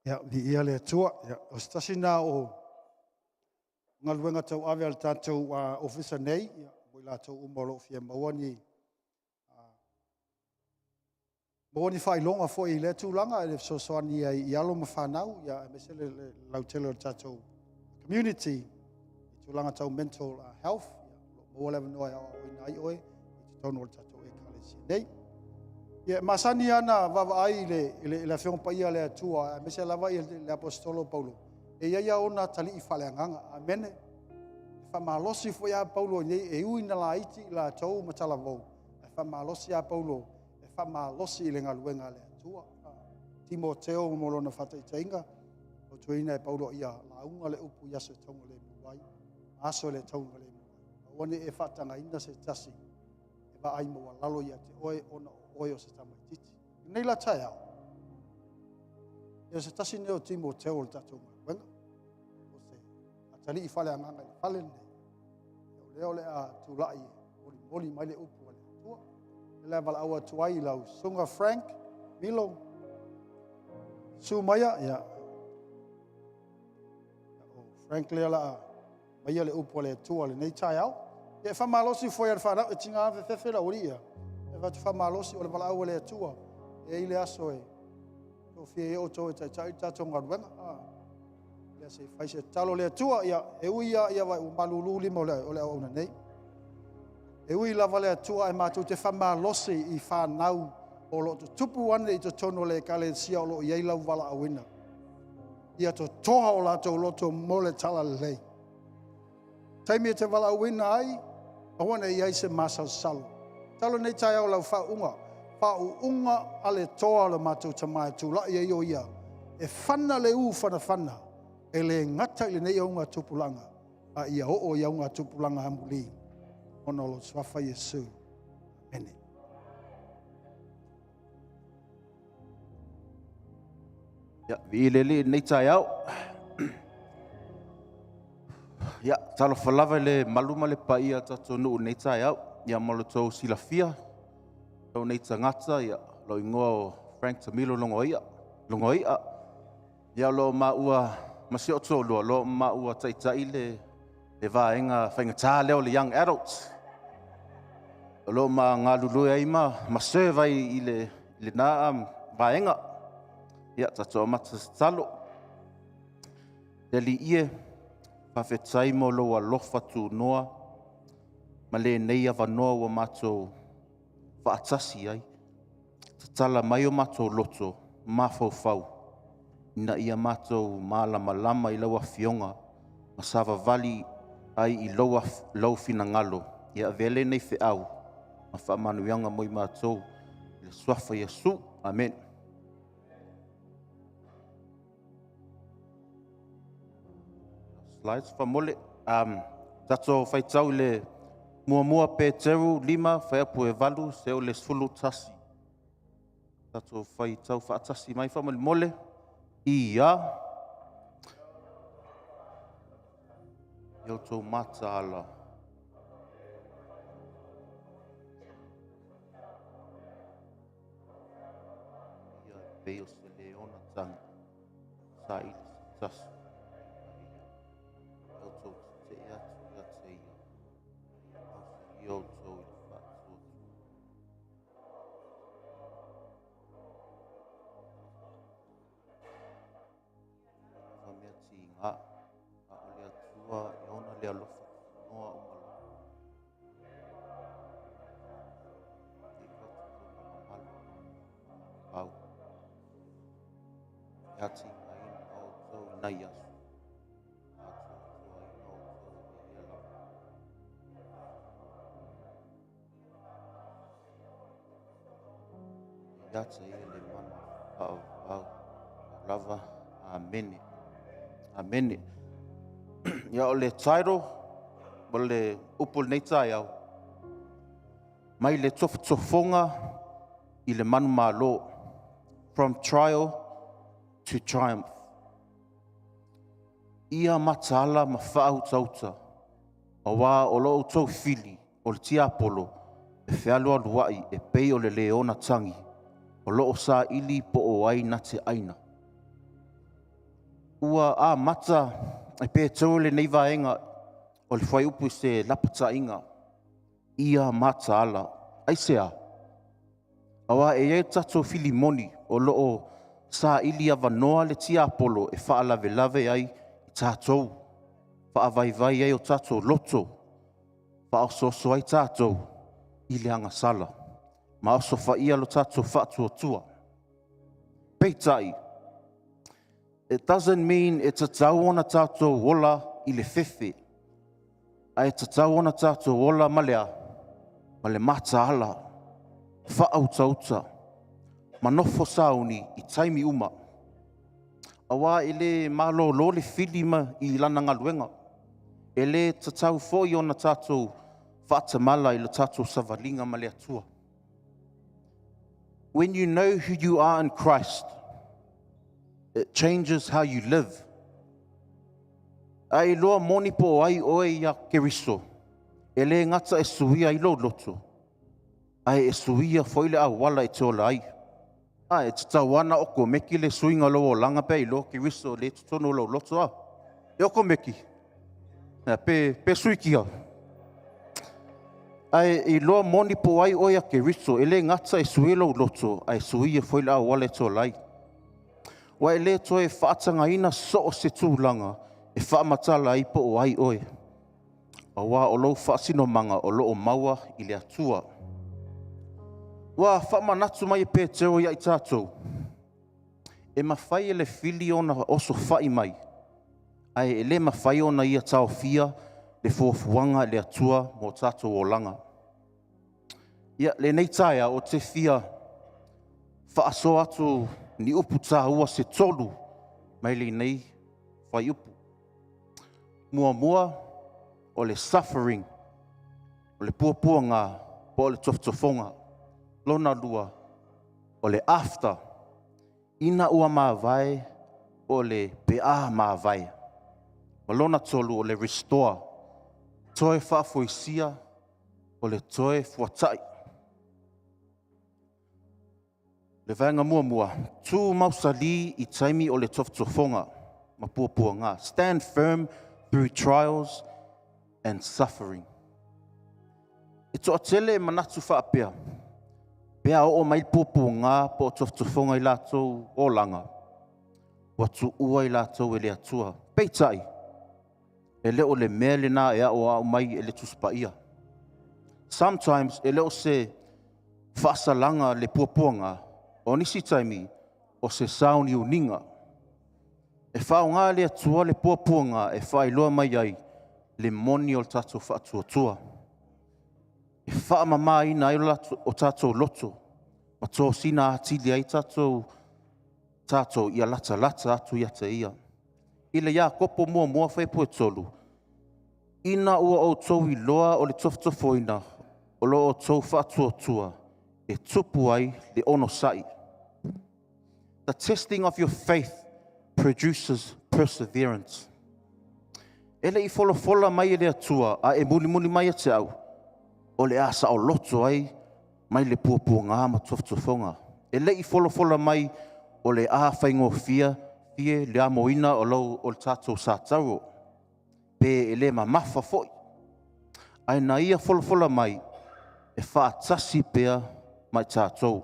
Ia, vi ia le atua, o stasi nā o ngaluenga tau awe al tātou ofisa nei, mo I lātou umaro fia mawani whailonga fo I le tūlanga, e so soani I alo ma whanau, ia e mese le lautelo tātou community, I tūlanga tau mental health, mo lewa noa o ina ai oe, I tono o tātou e kalesi nei. Ia masani ana vava ai le fiong pa ia le atua me se lava ia le apostolo Paulo e ia ona tali I faleanganga amene fa malosi fo ia Paulo nei e uina la iti la tau matala vo e fa malosi a Paulo e fa malosi le ngaluenga le atua Timoteo mo lona fata itainga o tuina e Paulo ia la unga le upu ia se tonga le muai aso le tonga le muai wani e fatanga ina se tasi e ba ai mo lalo ia te oe ona oio se tamaititi. Nei la tai au. Ia se tasi neo timo teo le tatou wenga. O se atali I fale anganga I fale nei. Leo le a tulai moli mai le upu le tua. Le vala aua tuai lau sunga Frank, Milo, Sumaya, ia. Frank le ala mai le upu le tua le nei tai au. Ia whamalosi foi ar whanau e tinga ave whewhera ori ia. E watu whamalosi o le wala aua le atua. E ile aso e. O fie o to e tai tātou ngaruenga. Le Le se fai se talo le tua ia e ui ia vai o malulu lima o le ona nei. E ui lava le tua e mātou te whamalosi I whanau o lo tupu ane I to tono le kale sia o lo iei lau wala awina. Ia to toha o lato loto mole tala lei. Taimia te wala awina ai, awana iei se masau salo. Talo nei tai au lau whaunga ale toa le mātou tamai tūla iei o ia. E whana le whana. E le ngata le nei au ngā tupulanga. A ia o iau ngā tupulanga hamuli. Ono lo swafa Yesu. Amen. Ya, vilele nei tai au. Ya, talo falava le maluma le paia tato nuu nei tai au. Ya malo tau silafia. Tau nei tangata, ya, lo ingoa o Frank Tamilo longo ia. Ya lo maua masi o tolo, lo maua taitai le vaenga whaingatā leo le young adults. Lo ma ngā lulu ai ma servai I le nā vaenga. Ia tato mata talo. Te li ie whawhetai mo lo a lofa tū noa. Ma le nei awa noa wa mātou whaatasi ai. Tatala mai o mātou loto, mawhau. Ina ia mātou malama I laua fionga. Ma sawa vali ai I lau fina ngalo. Ia vele nei whiau. Ma whaamanuianga mo I mātou. Le swafa Yesu. Amen. Slides whamole. Tato whaitau le mua pe teru 5 whaiapu e valu se o le sfulu tasi. Tato whaitau whaatasi mai whamole mole. Ia. Iau tō mata ala. Ia peo se leona tangi. Sa ili se tasu. Iau tō te atu ia te ia. Iau tō I whātua. Whamea ti ngā. A o lea tua I ona lea lofa noa o malo. Te whatu tōna mamalo. Pau. Ia ti ngā ina o tō I nai asu. A tō tua ina o tō I ea lau. Ia te ia le mana pau. Lava. Amene. Amene. Ia o le title, o le upo nei tai au. Mai le tofonga I le manu malo. From trial to triumph. Ia matala ma whaau tauta. A wā o lo tau fili o le tiapolo. E whialua luai e pei o le leona tangi. O lo sa ili po o ai na te aina. Ua a mata e pe tau le nei vaenga o le whai upu se lapata inga. Ia mata ala. Aisea. Awa e iei tato fili moni o loo sa ili avanoa le tia apolo e wha lave ai I tātou. Wha vai ai o tato loto. Wha ososo ai tātou I le anga sala. Ma oso wha ia lo tato wha tua. Peitai. It doesn't mean it's a tau ona tātou wola I le whewhe. Ai te tau ona tātou wola malea. Ma le mata ala. Whaauta. Manofo sauni I taimi uma. Awa ele malo lo le filima I lana ngaluenga. Ele te tau foi ona tātou whaatamala I le tātou savalinga ma le atua. When you know who you are in Christ, it changes how you live. Ai loa moni po ai oe ia keriso. Ele ngata e suia I lo loto. Ai e suia foile a wala e tola ai. Ai te tawana oko meki le suinga lo o langa pe I lo keriso le tutono lo loto a. E oko meki. Pe suikia. Ai I loa moni po ai oe ia keriso. Ele ngata e suia lo loto. Ai suia foile a wala e tola ai. Wa e le toe whaatanga ina so o se tūlanga e whaamatala i po o ai oe. A wā o lou whaasino manga o loo maua i le atua. Wa whaamanatu mai e pētero ia i tātou. E mawhai e le whili ona oso whai mai. Ai e le mawhai ona ia tau fia le fuafuanga le atua mo tātou o langa. Ia le nei taia o te fia whaaso atu ni upu tā ua se tolu mai le nei whai upu. Mua mua o le suffering, o le puapuanga, po o le tofotofonga, lona lua, o le after, ina ua maavai, o le pea maavai. Malona tolu o le restore, toe whaafoisia, o le toe fuatai. Le vaenga mua mua, tū mausali i taimi o le tofotofonga, ma puapuanga. Stand firm through trials and suffering. E toa tele e manatu whaapea. Pea o mai puapuanga po tofotofonga i lātou o langa. Watu ua i lātou e le atua. Peitai, e leo le mea le nā e au au mai e le tuspaia. Sometimes e leo se whaasalanga le puapuanga o nisi taimi o se sauni uninga. E whao ngā le atua le puapuanga e whailoa mai ai le moni o tātou whaatuatua. E whaamama ina o tātou loto. Ma tō sina atili ai tātou ia lata atu ia te ia. Ila ia kopo mua whaipu e tolu. Ina ua o tau i loa o le tofotofoina o lo o tau whaatuatua e tupu ai le ono sai. The testing of your faith produces perseverance. Ele I fola mai e le atua a e muli mai te au. O le asa o loto ai mai le puapuanga ma tofotofonga. Ele I fola mai o le a whaingofia fie le amoina o lau o le tātou sātaro. Pe ele ma mafa foi. Ai na ia fola mai e whaatasi pea mai tātou.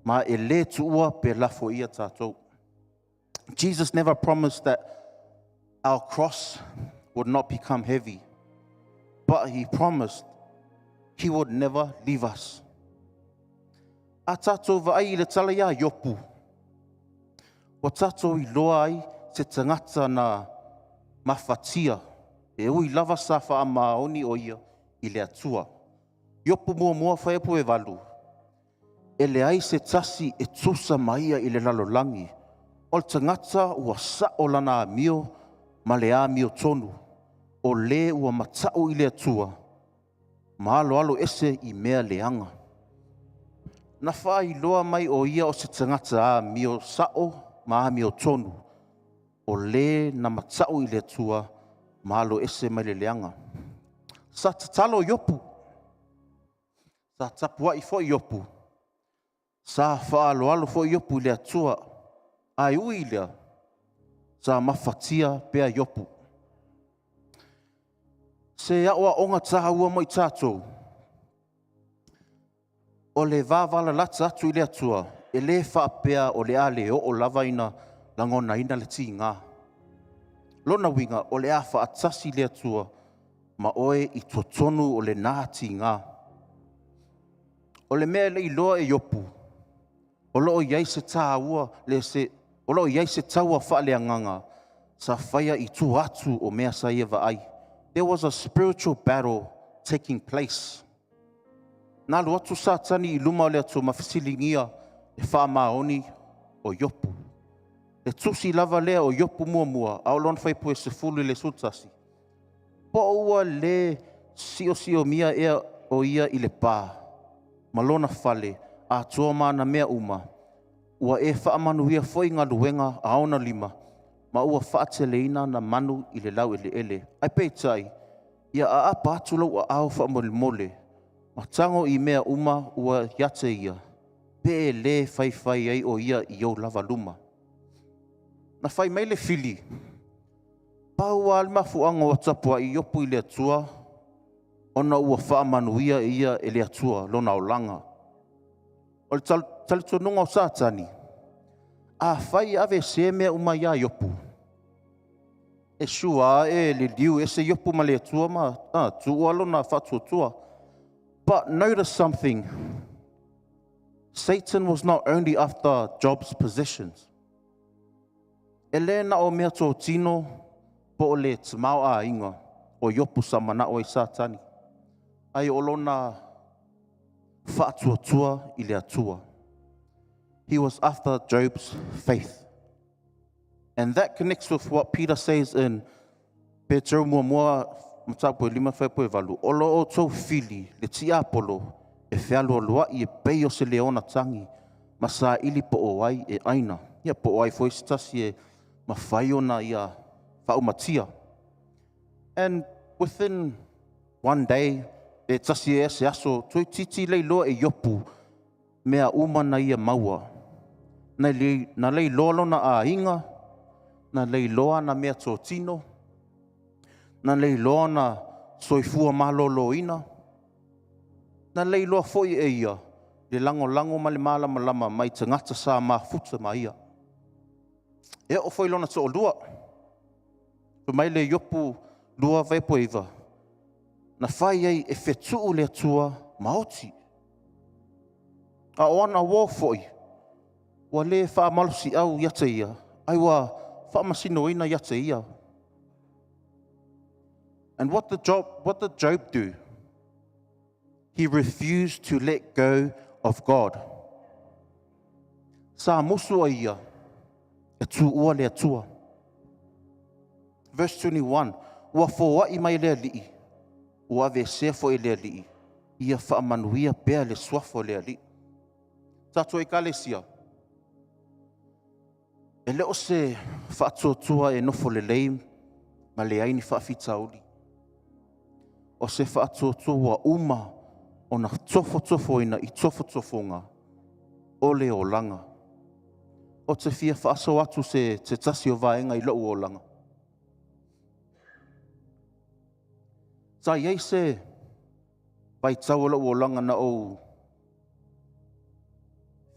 Ma ele tuua pe lafo ia tātou. Jesus never promised that our cross would not become heavy, but he promised he would never leave us. A tātou vai le tala ia yopu. Wa tātou I loa ai se tangata na mawhatia. E ui lava sa wha maoni o ia I le atua. Yopu mua whaepo e walu. E le ai se tasi e tusa maia I le lalolangi. O le tangata ua sa o lana amio ma le amio tonu. O le ua matau I le atua. Ma alo ese I mea leanga. Na whai loa mai o ia o se tangata amio sao ma amio tonu. O le na matau I le atua ma alo ese mai le leanga. Sa tatalo yopu. Sa tapua I fo yopu. Sa whaalo fo yopu le atua. Ai ui lea. Sa mawhatia pea yopu. Se aoa onga taha ua mo I tātou. O le vāwala lata atu I le atua. E le whaapea o le ale o lava ina langona ina le ti ngā. Lona winga o le a whaatasi le atua. Ma oe I totonu o le nā ti ngā. O le mea le iloa e yopu. O loo iai se tāua le se o loo iai se taua whaaleanganga sa whaia I tu atu o mea sa ia ai. There was a spiritual battle taking place. Nā lu atu sa tani I luma o le atu mawhisilingia e whaamaoni o yopu. Le tusi lava lea o yopu mua au lon whaipu e se fulu le sutasi. Po ua le sio mia ea o ia I le pā. Malona fale a toa mana mea uma. Ua e whaamanuia foi ngā luenga a aona lima. Ma ua whaateleina na manu I le lau ele. Ai peitai, ia a apa atu lau a au whaamole. Ma tango I mea uma ua yate ia. Pe le whai ai o ia I au lava luma. Na whai mai le fili. Pau a alma fuanga o tapua I yopu I le atua. Ona ua whaamanuia ia e le atua lona o langa. O le talitonunga o sātani. A whai ave se mea uma ia iopu. E shua e le liu e se iopu ma le tua ma tu alo na whatua tua. But notice something. Satan was not only after Job's possessions. E le na o mea tō tino po o le tamau a inga o iopu sa mana o i satani. Ai o lona whatua tua I le atua. He was after Job's faith. And that connects with what Peter says in Petro mua matapu 5:8. Olo o tau fili le tia apolo e whialo lua I e pei o se leona tangi ma sa ili po o ai e aina. Ia po o ai foi stasi e ma whai ona ia whaumatia. And within one day, e tasi e se aso tui titi lei loa e iopu mea umana ia maua. Na lei loa na a inga, na lei loa na mea tō tino, na lei loa na soifua malolo ina, na lei loa foi e ia, le lango ma le malama mai te ngata sa mafuta ma ia. E o foi lona tō lua, mai le iopu lua vepo iwa, na whai ei e whetuu le atua maoti. A oana wō foi, wa le wha malusi au yate ia, ai wa wha masino ina yate ia. And what did Job do? He refused to let go of God. Sa musu a ia, e tu ua le atua. Verse 21, ua fōa I mai le alii, ua ve sefo I le alii, ia wha manuia pēa le swafo le alii. Tato I kalesia. E leo se whaatotua e nofo le leim, ma le aini whaafitauli. O se whaatotua uma o na tofo ina I tofonga o le o langa. O te fia whaaso atu se te tasi o vaenga I loo o langa. Sa iei se vai tau o loo o langa na o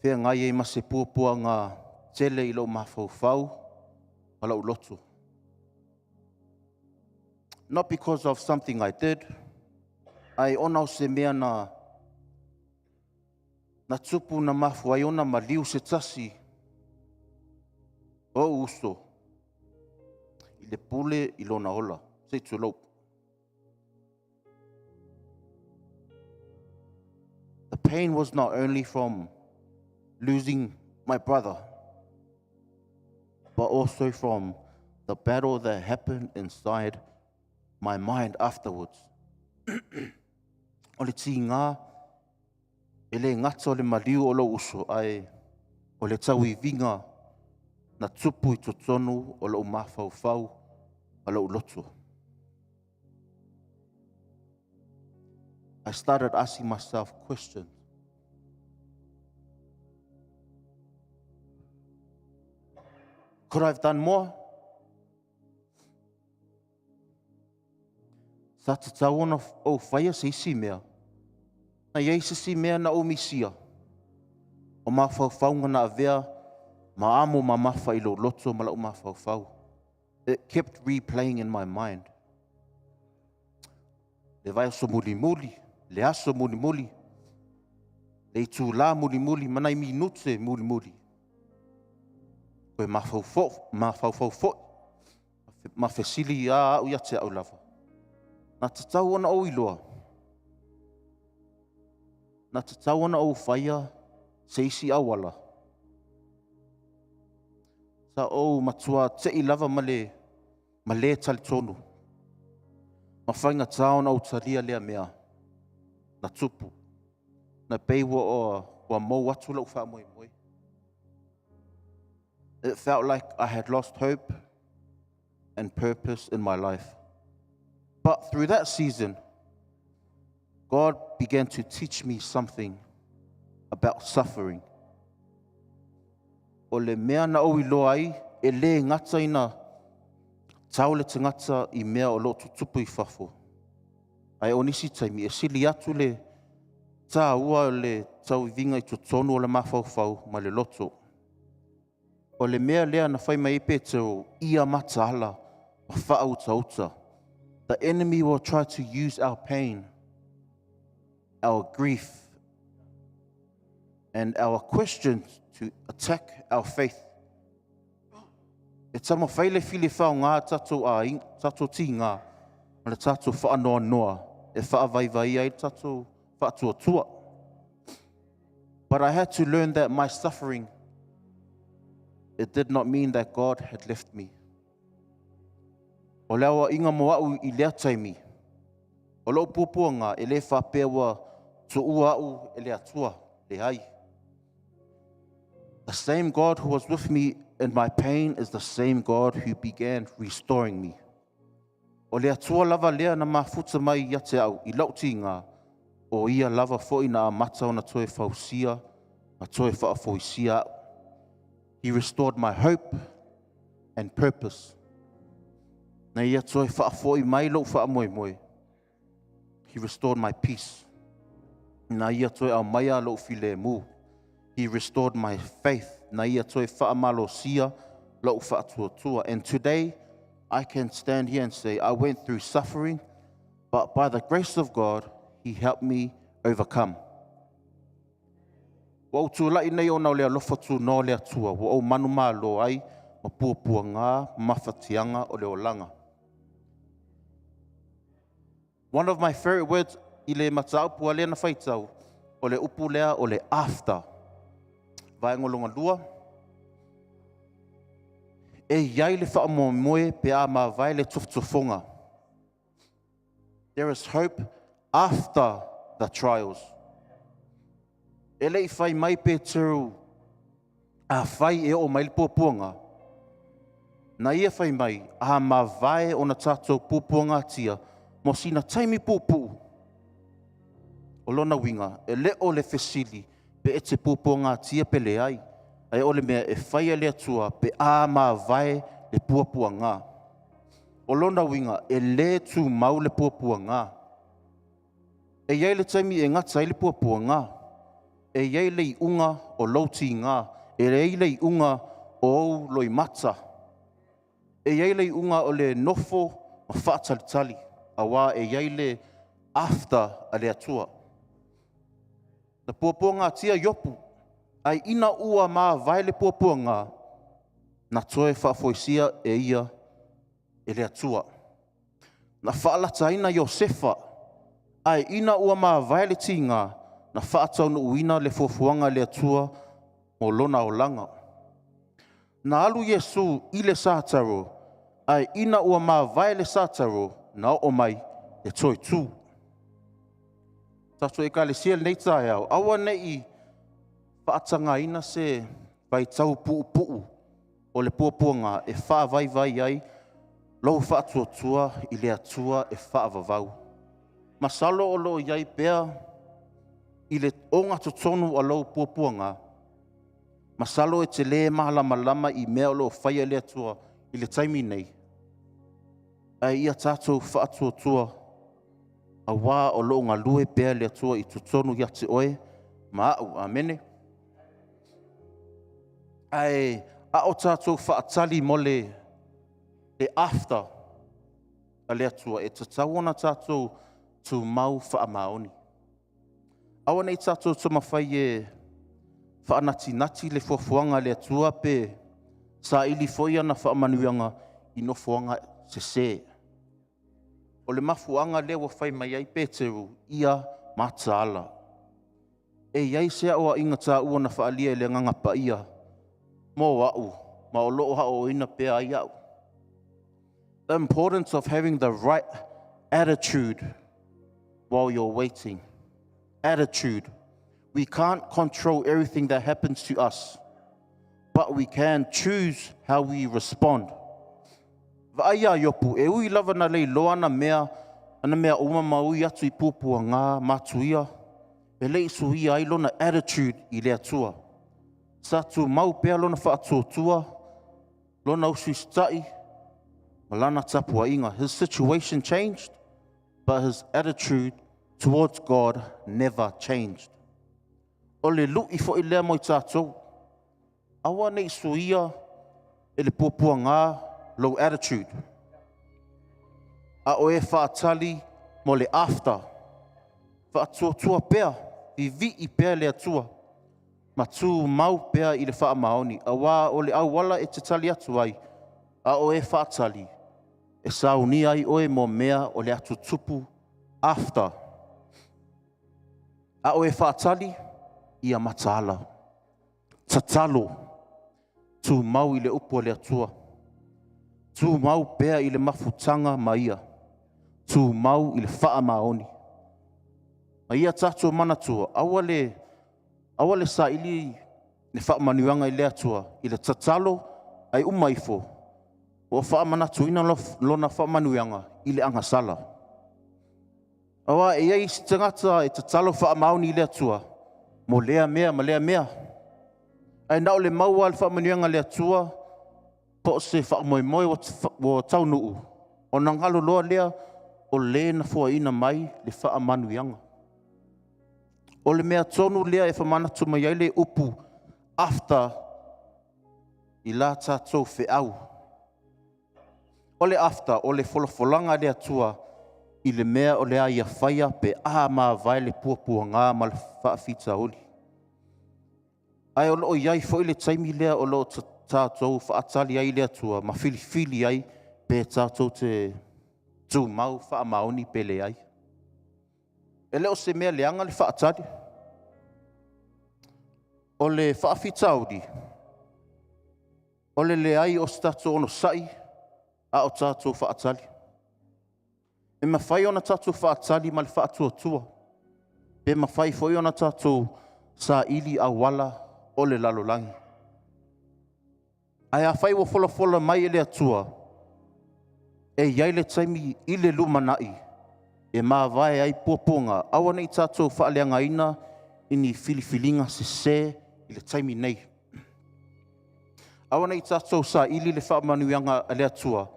whea ngai e ma se puapua ngā tele I loo mawhauwhau ma lau lotu. Not because of something I did. Ai ona o se mea na tupu na mafu ai ona ma liu se tasi o uso. I le pule I lona ola. Se tulo. The pain was not only from losing my brother, but also from the battle that happened inside my mind afterwards. O le ti ngā, e le ngata o le maliu o lo uso ai, o le tau I vinga na tupu I totonu o lo mawhauwhau a lo loto. I started asking myself questions. Could I have done more? Sa te tau ona o whaia se isi mea. Na iei se si mea na o misia. O mawhauwhaunga na avea, ma amo ma mawha I lo loto ma lau mawhauwhau. It kept replaying in my mind. Le vai aso muli, le aso muli. Le tu la muli, manai minute muli. Koe mawhauwhau fo. Ma fesili a au ia te au lava. Na te tau ona o iloa. Na te tau ona o whaia se isi awala. Sa o matua te I lava ma le tali tonu. Ma whainga tau na o talia lea mea. Na tupu. Na peiwa o mou atu lau wha moe. It felt like I had lost hope and purpose in my life. But through that season, God began to teach me something about suffering. O le mea na o iloa ai, e le ngata ina tau le te ngata I mea o lo tutupu I whafo. Ai o nisi taimi, e sili atu le tā ua le tau I vinga I totonu o le mawhauwhau ma le loto. O le mea lea na whai mai Petero, ia mataala, ma whaauta. The enemy will try to use our pain, our grief, and our questions to attack our faith. E tama whaile while whao ngā tatou ti ngā, ma le tatou whaanoa noa, e whaavaivai ai tatou whaatua. But I had to learn that my suffering, it did not mean that God had left me. O leawa inga moa'u I lea taimi. O lau puapuanga e le whapewa tu ua'u e le atua, le ai. The same God who was with me in my pain is the same God who began restoring me. O le atua lava lea na mafuta mai ia te au, I lauti ngā, o ia lava fo'i na amata o na toe whausia, na toe whaafoisia. He restored my hope and purpose. Na ia toe whaafoi mai lau whaamoemoe. He restored my peace. Na ia toe au maia lau while mu. He restored my faith. Na ia toe whaamalosia lau whaatuatua. And today, I can stand here and say, I went through suffering, but by the grace of God, He helped me overcome. Wa utu lai nei ona o lea lofatu no lea tua, wa o manu malo ai, ma puapua ngā, mawhatianga o leo langa. One of my favorite words I le mataupu a lea na whaitau, o le upu lea o le after. Vai ngolonga lua. E iai le whaamoemoe pe a ma vai le tuftufonga. There is hope after the trials. E lei whai mai Petero a whai e o mai le puapuanga. Na ia whai mai a ma vai o na tātou puapuanga tia mo sina taimi pupu. O lona winga e le o le fesili pe e te puapuanga tia pele ai. Ai o le mea e whai le atua pe a ma vai le puapuanga. O lona winga e le tu mau le puapuanga. E iai le taimi e ngata i le puapuanga. E iai le unga o lauti ngā. E iai le unga o au loi mata. E iai le unga o le nofo ma whaatalitali. A wā e iai le after a le atua. Na puapuanga tia yopu. Ai ina ua mā vai le puapuanga. Na toe whaafoisia e ia e le atua. Na whaalata ina Iosefa. Ai ina ua mā vai le tinga. Na whaatau no uina le fuafuanga le atua o lona o langa. Na alu Yesu I le sātaro, ai ina ua mā vai le sātaro na o mai le toi tū. Tato e ka le sia nei tae au, awa nei whaatanga ina se vai tau puu o le puapuanga e wha vai ai, lau whaatuatua I le atua e wha vavau. Masalo o lo iai pea, I le onga totonu a lau puapuanga, masalo e te le malama I mea o lo whaia le atua I le taimi nei. Ai ia tātou whaatuatua, a wā o lo ngā lue pea le atua I totonu ia te oe, ma au, amene. Ai, a o tātou whaatali mo le after a le atua, e tatau ona tātou tu mau whaamaoni. Awa nei tātou tuma whai e whaanati le fuafuanga le atua pe sa ili foia na whaamanuianga I no fuanga se. O le mafuanga le wa whai mai ai Petero ia mataala. E iai sea oa inga tā ua na whaalia le ngangapa ia. Mo au, ma o loo hao ina pea ai au. The importance of having the right attitude while you're waiting. Attitude. We can't control everything that happens to us, but we can choose how we respond. Vaia yopu, e ui lava na lei loa ana mea uma maui atu I pupua ngā matuia, e lei suhia ai lona attitude I le atua. Sa tu mau pea lona whaatuatua, lona usuistai, malana tapua inga. His situation changed, but his attitude towards God never changed. O le lu'i fo I lea mo I tātou. Awa nei suia e le puapua ngā low attitude. A o e whaatali mo le after. Whaatua pea, vi I pea le atua. Ma tū mau pea I le wha maoni. A wā o le au wala e te tali atu ai. A o e whaatali. E sauni ai oe mo mea o le atu tupu after. A o e whaatali ia matala. Tatalo. Tū mau I le upo le atua. Tū mau pea I le mafutanga maia. Tū mau I le wha maoni. Ma ia tātou manatua, awa le sa ili ne wha manuanga I le atua, I le tatalo ai umaifo, o wha manatuina lona wha manuanga I le angasala. Awa e iei si tangata e tatalo wha maoni I le atua, mo lea mea, ma lea mea. Ai nao le maua le wha manuanga le atua, po se wha moe o taunuu, o nangalo loa lea, o le na fua ina mai le wha manuanga. O le mea tonu lea e whamanatu mai ai le upu after I la tātou whiau. O le after, o le wholofolanga lea tua I le mea o lea ia whaia pe aha maa vai le puapua ngā ma le whaafita oli. Ai o loo iai fo I le taimi lea o loo tātou whaatali ai lea tua ma fili ai pe tātou te tū mau wha maoni pe le ai. E leo se mea leanga le whaatali. O le whaafitauri. O le ai o stato ono sai, a o tātou whaatali. E mawhai ona tātou whaatali ma le whaatuatua. Pe mawhai foi ona tātou sa ili a wala o le lalolangi. Ai a whai wa fola mai e le atua. E iai le taimi I le lumanai. E maa vai ai puapunga. Awa nei tātou whaaleanga ina ini filifilinga se I le taimi nei. Awa nei tātou sa ili le whaamanuianga a le atua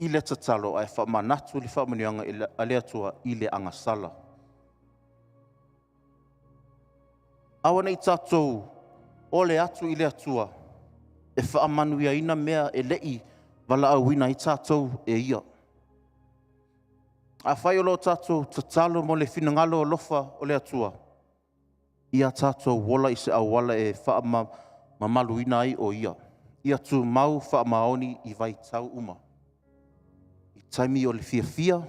I le tatalo ai whaamanatu le whaamanuianga a le atua I le angasala. Awa nei tātou o le atu I le atua e whaamanuia ina mea e lei wala awina I tātou e ia. A whai o lo tātou tatalo mo le whinangalo o lofa o le atua. Ia tātou wola I se awala e wha mamaluina ai o ia. Ia tū mau wha maoni I vai tau uma. I taimi o le fia,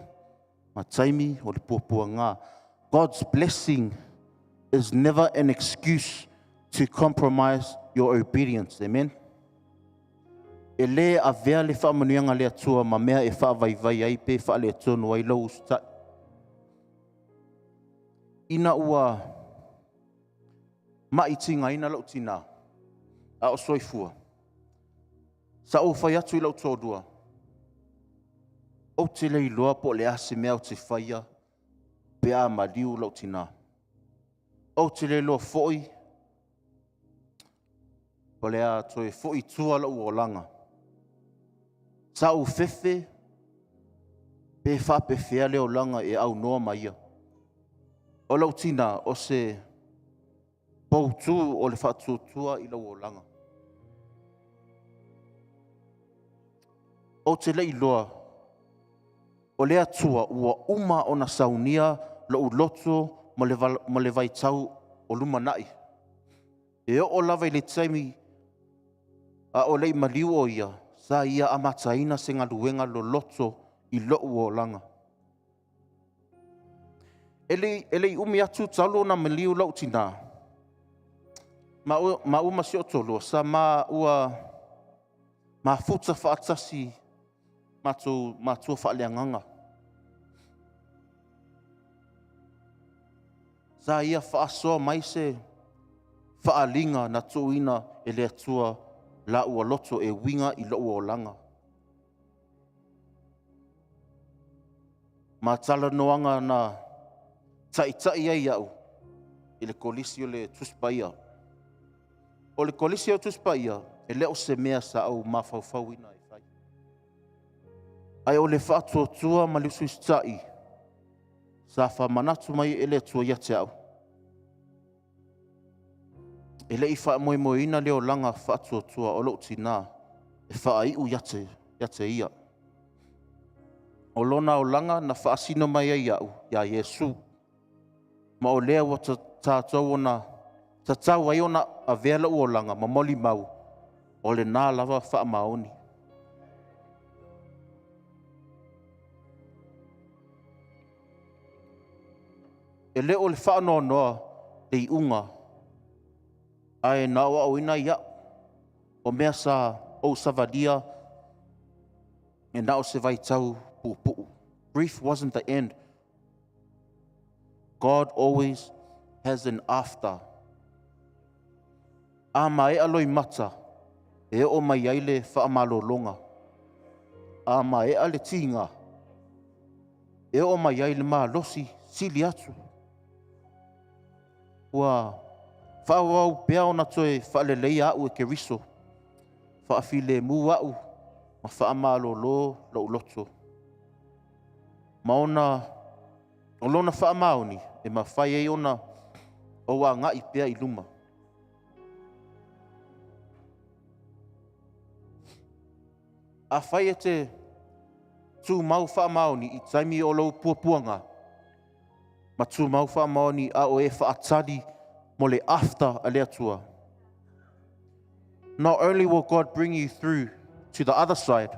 ma taimi o le puapua ngā. God's blessing is never an excuse to compromise your obedience. Amen. E le a vea le whaamanuianga le atua ma mea e whaavai ai pe wha le atonu ai lau usta. Ina ua maitinga ina lau tina a o soifua. Sa o whai atu I lau tōdua. O te lei loa po le ase mea o te whaia pe a maliu lau tina. O te lei loa foi po le a toi foi tua lau o langa. Sa o fefe pe whape fea leo langa e au noa maia. O lau tina o se poutu o le whatutua I lau o langa. O te lei loa o le atua ua uma o na saunia lo loto mo le vai tau o lumanai. E o lava I le taimi a o lei maliu o ia. Sa ia amataina se ngaluenga lo loto I lo o langa. Ele umi atu talo na maliu lau tina. Ma uma si o tolo. Sa ma futa whaatasi ma tua whaaleanganga. Sa ia whaasoa mai se whaalinga na tuina e le atua la ua loto e winga I lo o langa. Ma tala noanga na tai ai au I le kolisi o le tuspaia. O le kolisi o tuspaia e leo se mea sa au mawhauwhauina e whai. Ai o le whaatuatua ma le suistai sa whamanatu mai e le atua ia te au. E le I wha moe moe ina leo langa whaatuatua o lo tina e whaaiu iate ia. O lona o langa na whaasino mai ai au, ia Iesu. Ma o lea wa tātou ona, tatau ai ona a vela o langa, ma moli mau, o le nā lava wha maoni. E le o le wha noa noa, te iunga, ai na o au ina ia, o mea sa o savadia, e na o se vai tau pupu. Grief wasn't the end. God always has an after. A mai aloi mata, e o mai aile whaamalolonga. A mai ale tinga, e o mai aile maa losi sili atu. Ua whaawau pea ona toe whaalelei au e ke riso. Whaafile mu au, ma whaamalolo lau loto. Ma ona, o lona whaamaoni, e ma whai e ona o a ngai pea i luma. A whai e te tū mau whaamaoni i taimi o lau puapuanga. Ma tū mau whaamaoni a o e whaatari mo le after a lea tua. Not only will God bring you through to the other side,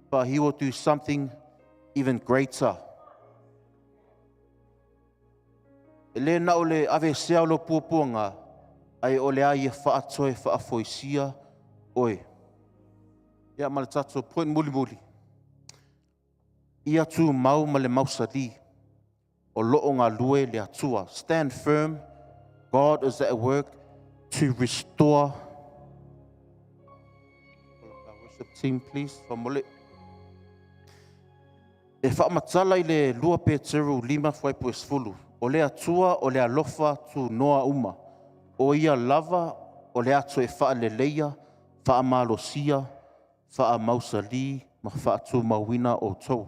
but He will do something even greater. E le na o le ave sea o lo puapuanga, ai o le ai e whaatoe whaafoisia, oe. Ia ma le tato point muli muli. Ia tū mau ma le mausadi, o loo ngā lue le atua. Stand firm, God is at work to restore. Worship team, please, whamole. E whaamatala i le lua Peteru 5:10. O le atua o le alofa tu noa uma. O ia lava o le ato e whaaleleia, whaamalosia, whaamausali, ma whaatu mawina o tau.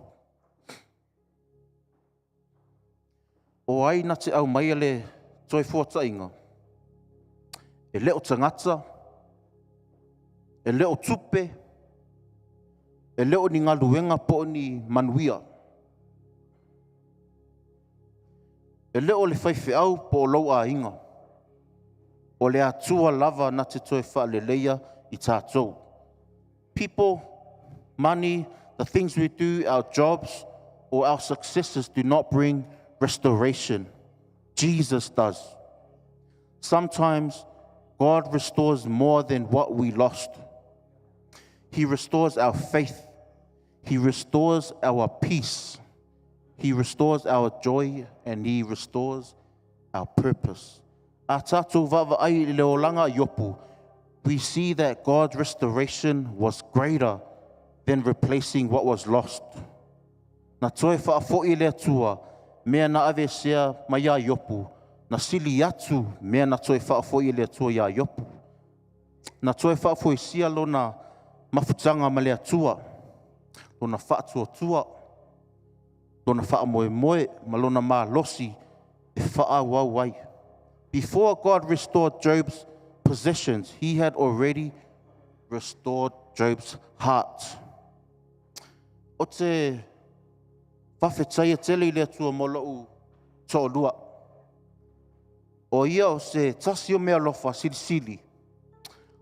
O ai na te au mai le toi fuatainga. E leo tangata, e leo tupe, e leo ni ngā luenga po ni manuia. E leo le whaiwhi au po lau a inga. O le atua lava na te toi whaaleleia i tātou. People, money, the things we do, our jobs, or our successes do not bring restoration. Jesus does. Sometimes God restores more than what we lost. He restores our faith. He restores our peace. He restores our joy, and He restores our purpose. A tātou vava'ai i leo langa yopu, we see that God's restoration was greater than replacing what was lost. Na toe whaafo'i lea tua, mea na ave sea mai a yopu, na sili atu mea na toe whaafo'i lea tua ia yopu. Na toe whaafo'i sia lo na mafutanga ma lea tua, lo na whaatua tua, lo na whaamoe moe, ma lo na maa losi e whaawau ai. Before God restored Job's possessions, He had already restored Job's heart. O te whawhetai e tele i lea tua mo lau tōlua. O ia o se tasi o mea lofa sili sili,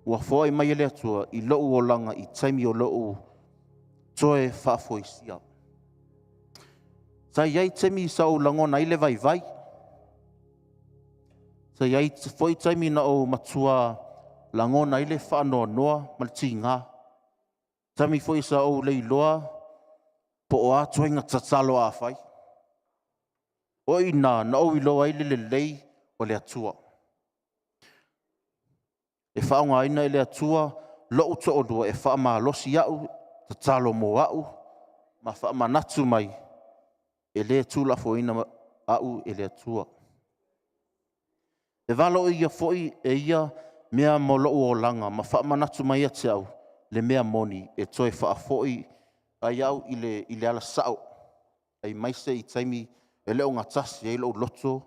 ua whoi mai e lea tua i lau o langa i taimi o lau toe whaafoisia. Sa iai taimi sa o langona i le vai vai. Sa iai foi taimi na o matua langona i le whaanoa noa ma le tinga. Taimi foi sa o leiloa po o atua inga tatalo a whai. O ina na o iloa i le lei o le atua. E whaonga ina i le atua lo to o dua e whaama losi au, tatalo mo au, ma whaama natu mai. E le tula fo ina au e le atua. E valo ia foi e ia mea mo lo o langa, ma whaama natu mai ate au, le mea moni e toi wha foi ai au i le ala sao. Ai maise i taimi e leo ngā tasi e lo loto,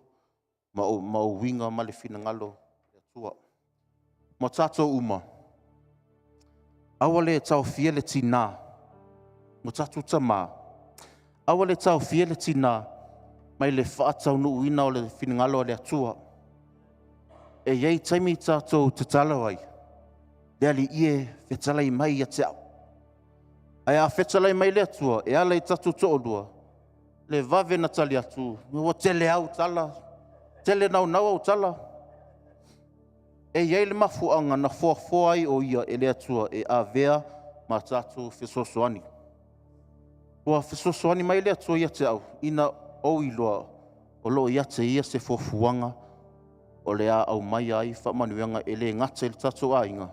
ma o winga ma le fina ngalo e atua. Ma tātou uma, Awa le tau fia le tina. Mo tatu tama. Awa le tau fia le tina. Mai le whaatau nu uina o le whinangalo le atua. E iei taimi tātou te talawai. Le ali ie whetalai mai a te au. Ai a whetalai mai le atua, e ala i tatu to'olua. Le vave na tali atu, o tele au tala, tele nau nau au tala. E iei le mafuanga na fua ai o ia e le atua e a vea ma tātou whesosoani. Ua whesosoani mai le atua ia te au, ina o iloa o loo ia te ia se fuafuanga o le a au mai ai whamanuanga e le ngata le tātou ainga.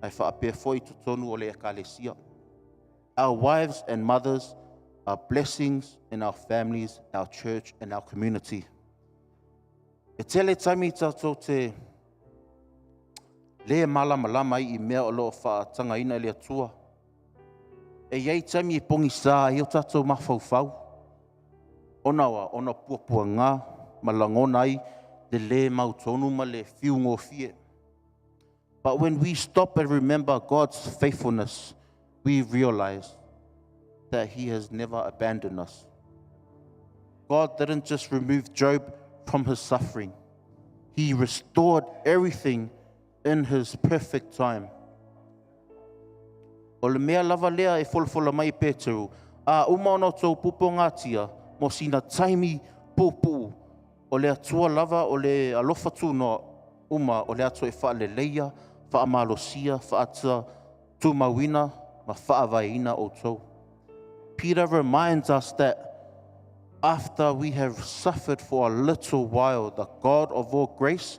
Ai whaapea foi tutonu o le ekalesia. Our wives and mothers are blessings in our families, our church and our community. E tele taimi tātou te le malama i mea o loo whaatanga ina le atua. E iei taimi e pongi sā i o tātou mawhauwhau. Ona puapua ngā, malangona ai, le mautonu ma le fiungo fie. But when we stop and remember God's faithfulness, we realize that He has never abandoned us. God didn't just remove Job from his suffering. He restored everything in His perfect time. O le mea lava lea e folfola mai Peteru, a uma ono tau pupo ngatia, mo sina taimi pupu, o le atua lava o le alofa tūno uma o le atua e wha le leia, wha amalosia, wha atua tūmawina, ma wha avaina o tau. Peter reminds us that after we have suffered for a little while, the God of all grace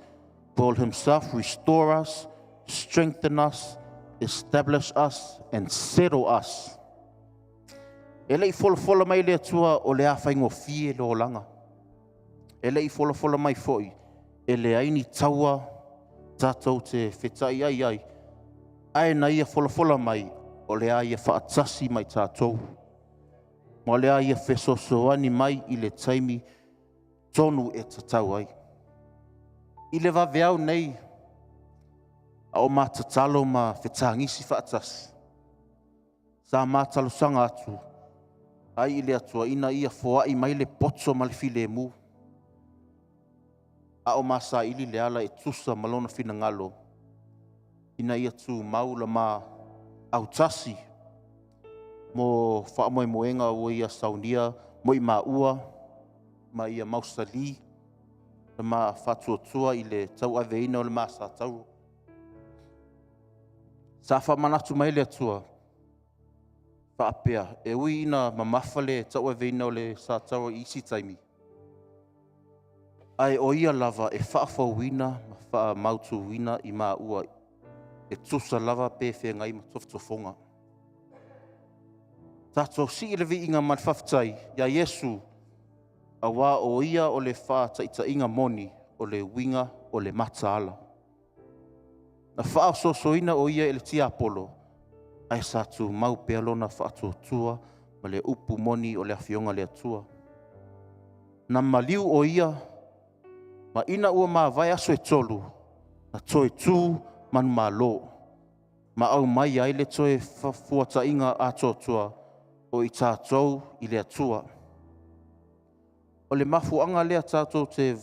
will Himself restore us, strengthen us, establish us, and settle us. E lei fola mai le atua o le awhaingo fie le o langa. E lei fola mai foi, e le aini taua tātou te whetai ai. Ai na ia fola mai, o le a ia whaatasi mai tātou. Mo le a ia whesosoani mai i le taimi tonu e tatau ai. I le waweau nei, a o mātatalo ma whetangisi whaatasi. Sa mātalo sanga atu, ai i le atua ina ia foai mai le potso ma le file mu. A o masa ili le ala e tusa malona fina ngalo. Ina ia tu maula ma autasi. Mo wha moe moenga o ia saunia, mo i maua, ma ia mausali, ma whatuatua i le tau aveina o le masa tau. Sa wha manatu mai le atua, wha apea, e ui ina mamafa le tau aveina o le sa tau i isi taimi. Ai o ia lava e whaafauina, ma wha mautu wina i maua, e tusa lava pe whengai ma toftofonga. Tātou si le vi inga man whaftai, ia Yesu, a wā o ia o le wha taita inga moni, o le winga, o le mataala. Na wha sosoina o ia e le tia apolo, ai sātu mau pealona wha tua, ma le upu moni o le awhionga le atua. Na maliu o ia, ma ina ua maa vai aso e tolu, na toe tū manu maa lo. Ma au mai ai le toe fuata inga atotua, o i tātou i le atua. O le mafuanga lea tātou te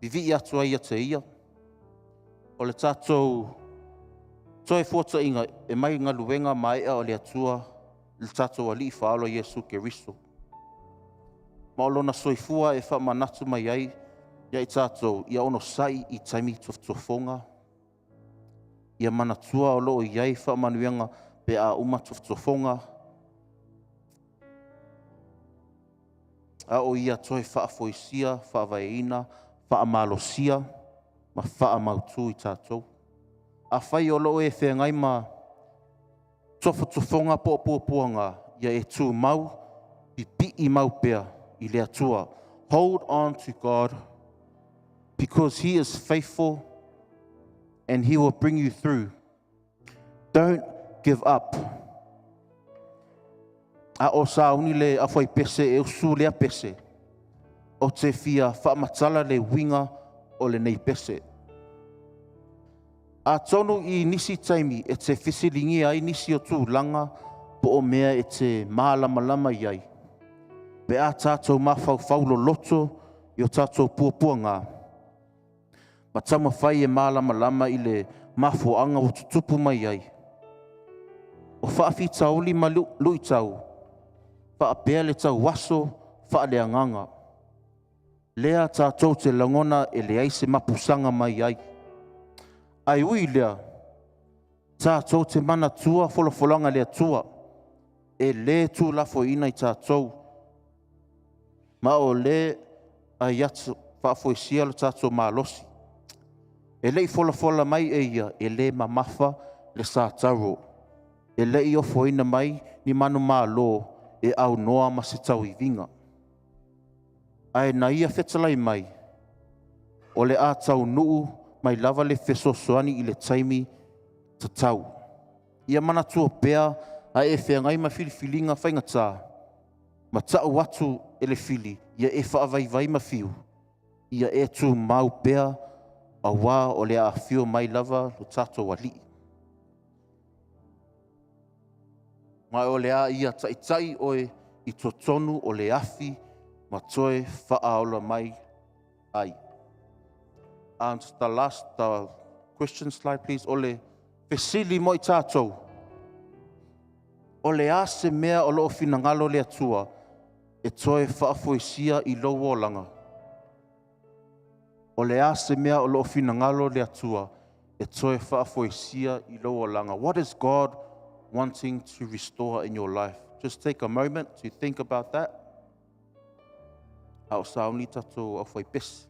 vivi atua ia te ia. O le tātou toe fuata inga e mai ngā luenga mai o le atua le tātou ali i whaalo Yesu Keriso. Ma o lona soifua e wha manatu mai ai ia i tātou ia ono sai i taimi toftofonga. Ia manatua o loo iai wha manuenga pe a uma toftofonga. A o ia toi whaafoisia, whaavaeina, whaamalosia, ma whaamautu i tātou. A whai o loo e whengai ma tofotofonga po puapuanga, ia e tū mau, pipi i mau pea i lea tua. Hold on to God, because He is faithful and He will bring you through. Don't give up. A o sa uni le afoi pese e usu lea pese. O te fia whaamatala le winga o le nei pese. A tonu I nisi taimi e te whisilingi ai nisi o tūlanga po o mea e te mālama iai. Pe a tātou mawhau loto I o tātou puapua ngā. Ma tama whai e mālama I le mafuanga o tutupu mai ai. O whaafi tauli ma lui tau. Whaapea le tau waso, wha le anganga. Lea tātou te langona e le aise mapusanga mai ai. Ai ui lea, tātou te mana tua wholofolanga lea tua. E le tū lafo ina I tātou. Ma o le ai atu whaafoisia lo tātou mālosi. E lei wholofola mai e ia, e le mamafa le sātaro. E lei ofo ina mai ni manu mālo e au noa ma se tau I vinga. Ai na ia whetalai mai, o le a tau nuu mai lava le whesosoani I le taimi ta tau. Ia mana tua pea a e whengai ma filifilinga whaingatā. Ma tau watu e le fili, ia e whaavai ma fiu. Ia e tu mau pea a wā o le a fio mai lava lo tātou ali. Mai o le a ia tai oe I totonu o le afi ma toe whaaola mai ai. And the last question slide please. O le fesili mo I tātou. O le a se mea o loo finangalo le atua e toe whaafoisia I lou o langa. O le a se mea o loo finangalo le atua e toe whaafoisia I lou o langa. What is God wanting to restore in your life? Just take a moment to think about that. Ao sauni tato awhai pes.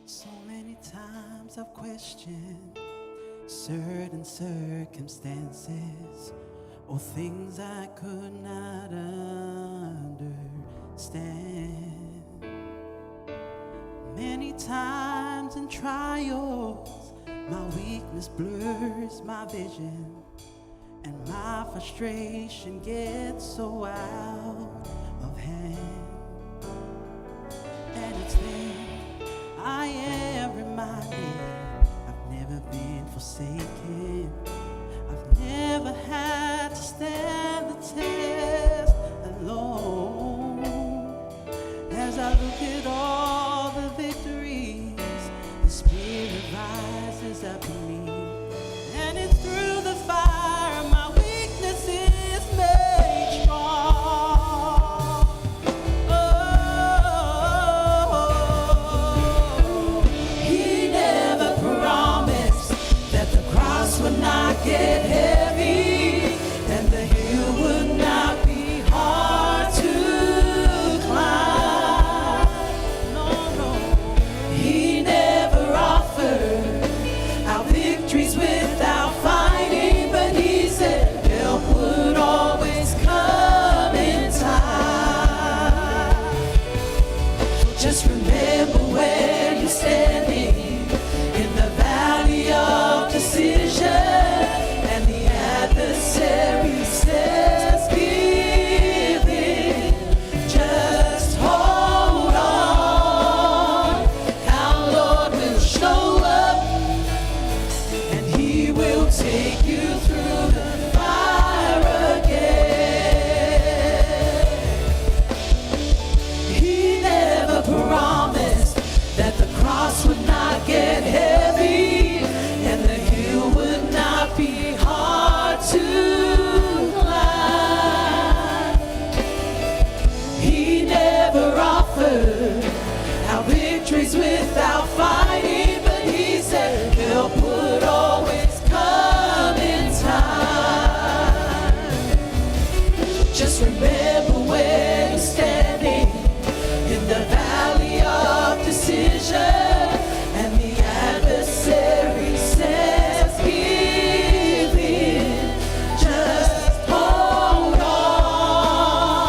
So many times I've questioned certain circumstances or things I could not understand. Many times in trials, my weakness blurs my vision and my frustration gets so out of hand. And it's then I am reminded I've never been forsaken. I've never had to stand the test alone. As I look at all the victories, the Spirit rises up in me. And it's through the fire my weakness is made strong. He never promised that the cross would not get heavy and the hill would not be hard to climb. No, no. He never offered our victories without fighting, but he said help would always come in time. So just remember where you're standing in the valley of decision, and the adversary says give in. Just hold on. Our Lord will show up, and he will take you through the fire again. He never promised that the cross would not get heavy and the hill would not be hard to climb. He never offered our victories without fighting, but he said help would always come in time. Just remember where you're standing in the valley of decision, and the adversary says give in. Just hold on.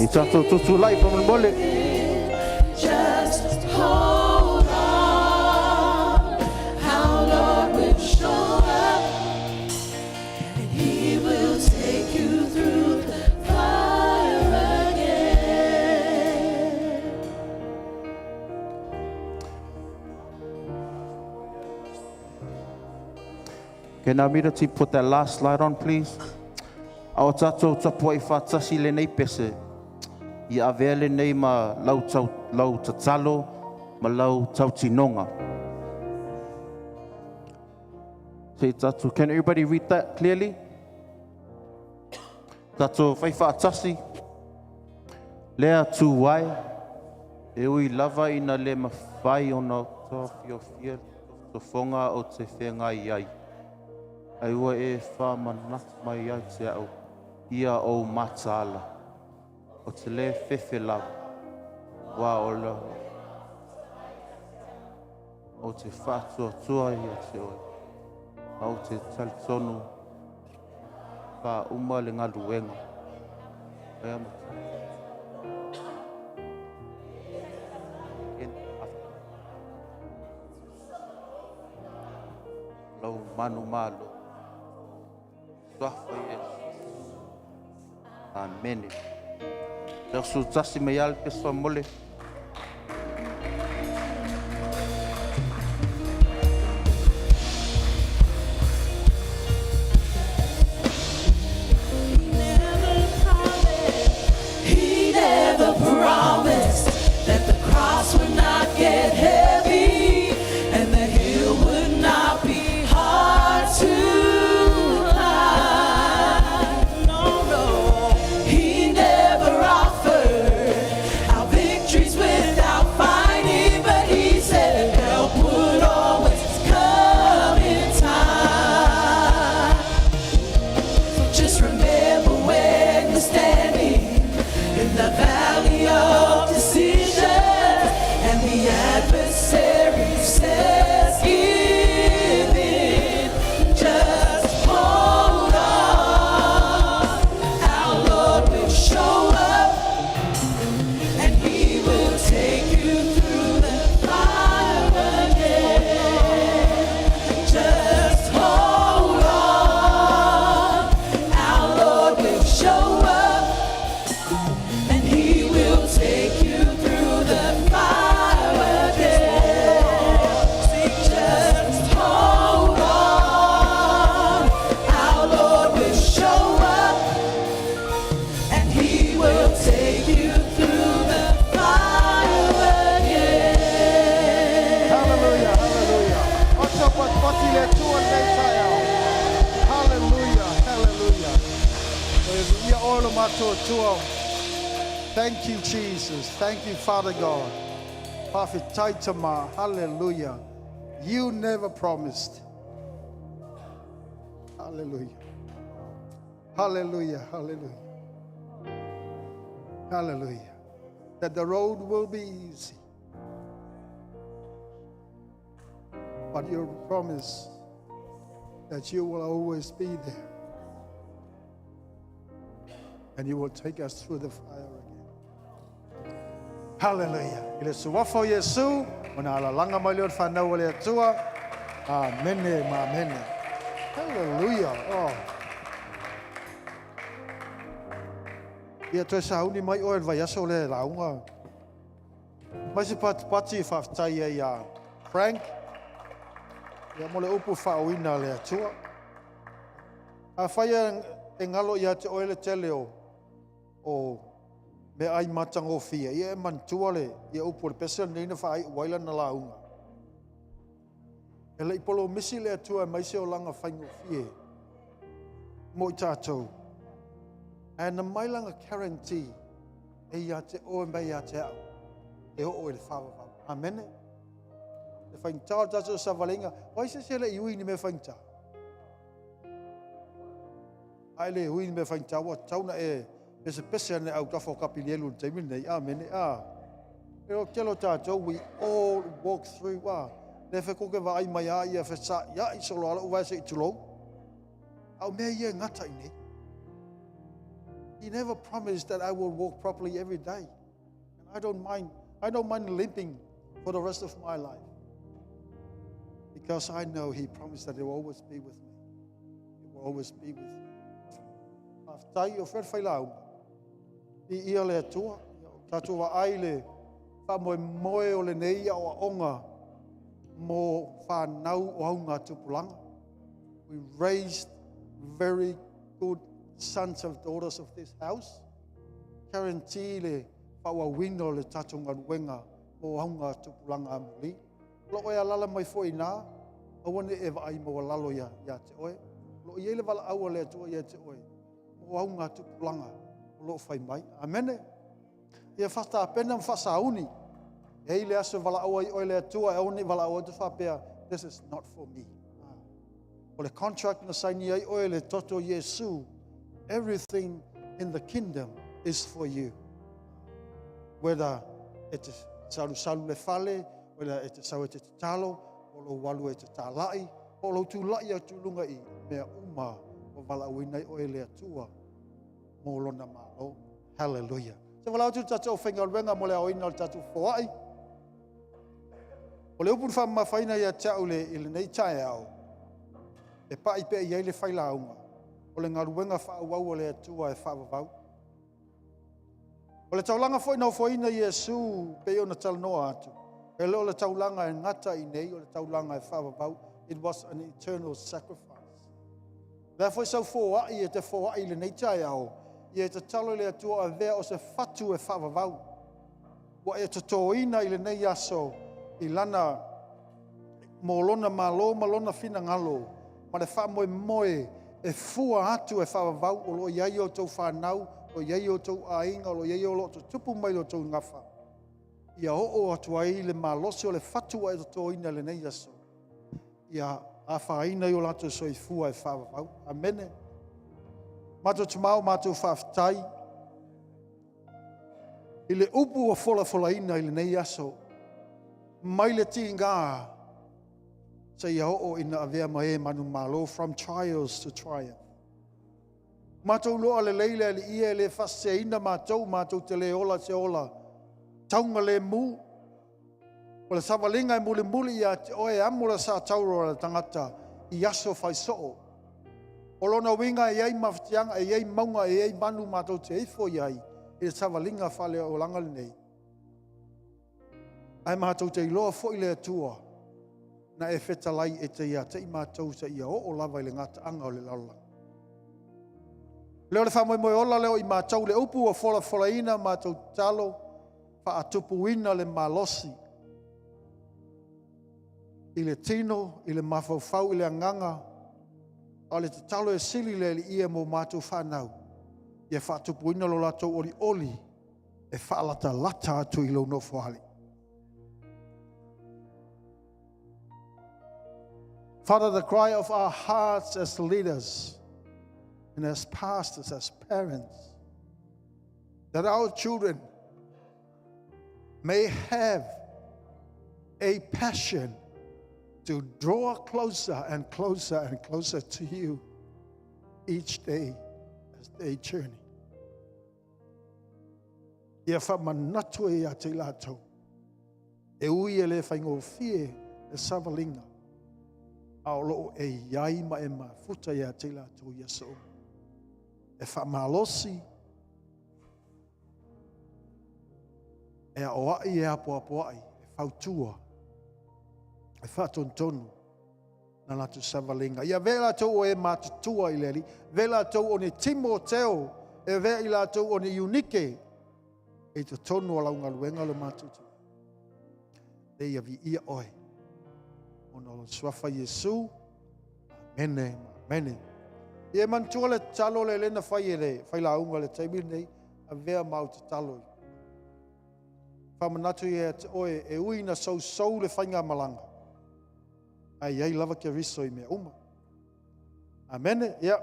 I tātou tutu lai pa mole. Just hold on. Our Lord will show up, and He will take you through the fire again. Can Amira put that last slide on, please? Ao tātou tapu ai whātasi le nei pese. I awea le nei ma lau tatalo, ma lau tautinonga. Say tātou, can everybody read that clearly? Tātou whai whātasi. Lea tū wai. E ui lava ina le mawhai o na tawhiofia to whonga o te whenga i ai. Ai ua e whamanat mai ai te au. Ia o matala. O te le whewhe lau. Wā o la. O te whātua tua ia te oi. O te talitonu. Wha uma le ngā luenga. Ai ama. Lau manu malo. Swafa yes. Amen. Tersu tasi me yal pessoa mole. He never promised that the cross would not get heavy and the hill would not be hard to climb. No, no. He never offered our victories without fighting, but He said help would always come in time. So just remember when you're standing in the valley of decision and the adversary says give in, just hold on. Our Lord will show up and He will take you through the fire again. Just hold on. Our Lord will show up and He will take you through the fire again. Just hold on. Our Lord will show up and He will take you through the fire again. Hallelujah, hallelujah. Ocho pot potile tua leitaya. Hallelujah, hallelujah. We are all mato tua. Thank you, Jesus. Thank you, Father God. Prophet Taitama, hallelujah. You never promised. Hallelujah. Hallelujah, hallelujah. Hallelujah. That the road will be easy. But you promise that you will always be there. And you will take us through the fire again. Hallelujah. Ile suwafo Yesu, ona alalanga maliot whanau le atua. Amene, amene. Hallelujah. Oh. Ia toe sauni mai oe vai aso le launga. Mai se pati whaftai ia Frank. Ia mole upu whaoina le atua. A whaia e ngalo ia te oe le teleo o me ai matango fia. Ia e mantua le ia upu le pesa neina whaai waila na launga. E le ipolo misi le atua mai se o langa whaingo fie. Mo I tātou. And the mailanga guarantee e ia te oe mai ia te au. E o oe le whawa. Amen. Le whaingtao tātou sa valenga. Wai se le iui ni me whaingtao. Ai le iui ni me whaingtao wa tauna e se pese ane au tafo kapilielu te minei. Amen. E o kelo tātou, we all walk through. Le whekoke wa ai mai a ia whesa. Ia I solo ala uwai se I tulou. Au mea ia ngata I nei. He never promised that I will walk properly every day. And I don't mind limping for the rest of my life. Because I know He promised that He will always be with me. He will always be with me. Aftai o whailau. I ia le atua. Tatua wa aile. Wha moe o le neia o onga. Mo whanau o haunga tupulanga. We raised very good sons and daughters of this house. Guarantee le whawawino le tatunga wenga mo haunga tupulanga amuli. Lo e alala mai foi na, awane e vai mo lalo ya te oe. Lo i ele wala aua le atua ya te oe. Mo haunga tupulanga lo fai mai. Amene. Ia whata apena mwhasa auni. E ile aso wala aua i oe le atua e auni wala aua te whapea. This is not for me. O le contract na saini ai oe le toto Yesu. Everything in the kingdom is for you. Whether it is salu le fale, whether it is sau te talo, o lo walu te tālai, o lo tūlai a tūlunga I, mea uma o wala uinai oe le atua, mō lona mālo. Hallelujah. Se wala atu tatou whenga ruenga mo le oina o tatou whaai. O le upun whamma whaina ia tau le ili nei tae au. E pai pe iei le whaila aunga. O le ngaruenga whaauau o le atua e whaavavau. O le taulanga whaina o whaina Yesu pe o na talanoa atu. E leo le taulanga e ngata I nei o le taulanga e whaavavau. It was an eternal sacrifice. Therefore sau whoai e te whoai le nei tae au. I e te talo le atua a vea o se whatu e whaavavau. Wa e te tōina I le nei aso I lana mo lona malo, malona fina ngalo. Ma le wha moe e fua atu e whaavavau o lo iai o tau whanau, o iai o tau ainga, o lo iai o lo tau tupu mai o tau ngawha. Ia o atu ai le malosi o le whatua e to tōina le nei aso. Ia a whaina I o lato so I fua e whaavavau. Amene. Mato tumau, mato whaaftai. I le upu o fola ina I le nei aso. Mai le tinga. Sa ia o ina avea mai manu malo from trials to triumph. Matou loa le leile le ia le fase ina matou te le ola se ola. Taunga le mu. O le savalinga e muli ia te oe amura sa tauro le tangata I aso fai soo. O lona winga e ei maftianga e ei maunga e ei manu matou te eifo iai. I le savalinga fale o langa le nei. Ai matou te iloa fo I le atua. Na e whetalai e te ia te I mātou sa ia o lava I le ngata anga o le laula. Leo le whamoe ola leo I mātou le upu o fola ina mātou talo wha atupu ina le malosi. I le tino, I le mawhauwhau, I le anganga. A le te talo e sili le ia mo mātou whanau. Ia wha atupu ina lo latou oli. E whaalata lata atu I lo no whahali. Father, the cry of our hearts as leaders and as pastors, as parents, that our children may have a passion to draw closer and closer and closer to you each day as they journey. Ia whamanatu e a te lato, e ui e le whaingofie e savalinga, Aolo e iai ma e mafuta ia te lato Yesu. E whamalosi. E a oai e apoapoai. E whautua. E whatontonu. Na latu savalinga. Ia vela tau o e matutua I leli. Vela tau o ne Timoteo. E vela tau o ne Eunike. E te tonu o launga luenga lo matutu. E ia vi ia oe. Ono lo swafa Yesu. Amene, amene. Ie mantua le talo le lena whai ele. Whai la unga le taimiri nei. A vea mau te talo. Whamanatu e te oe. E uina sou le whainga malanga. Ai ai lava ke riso I mea uma. Amene. Ia.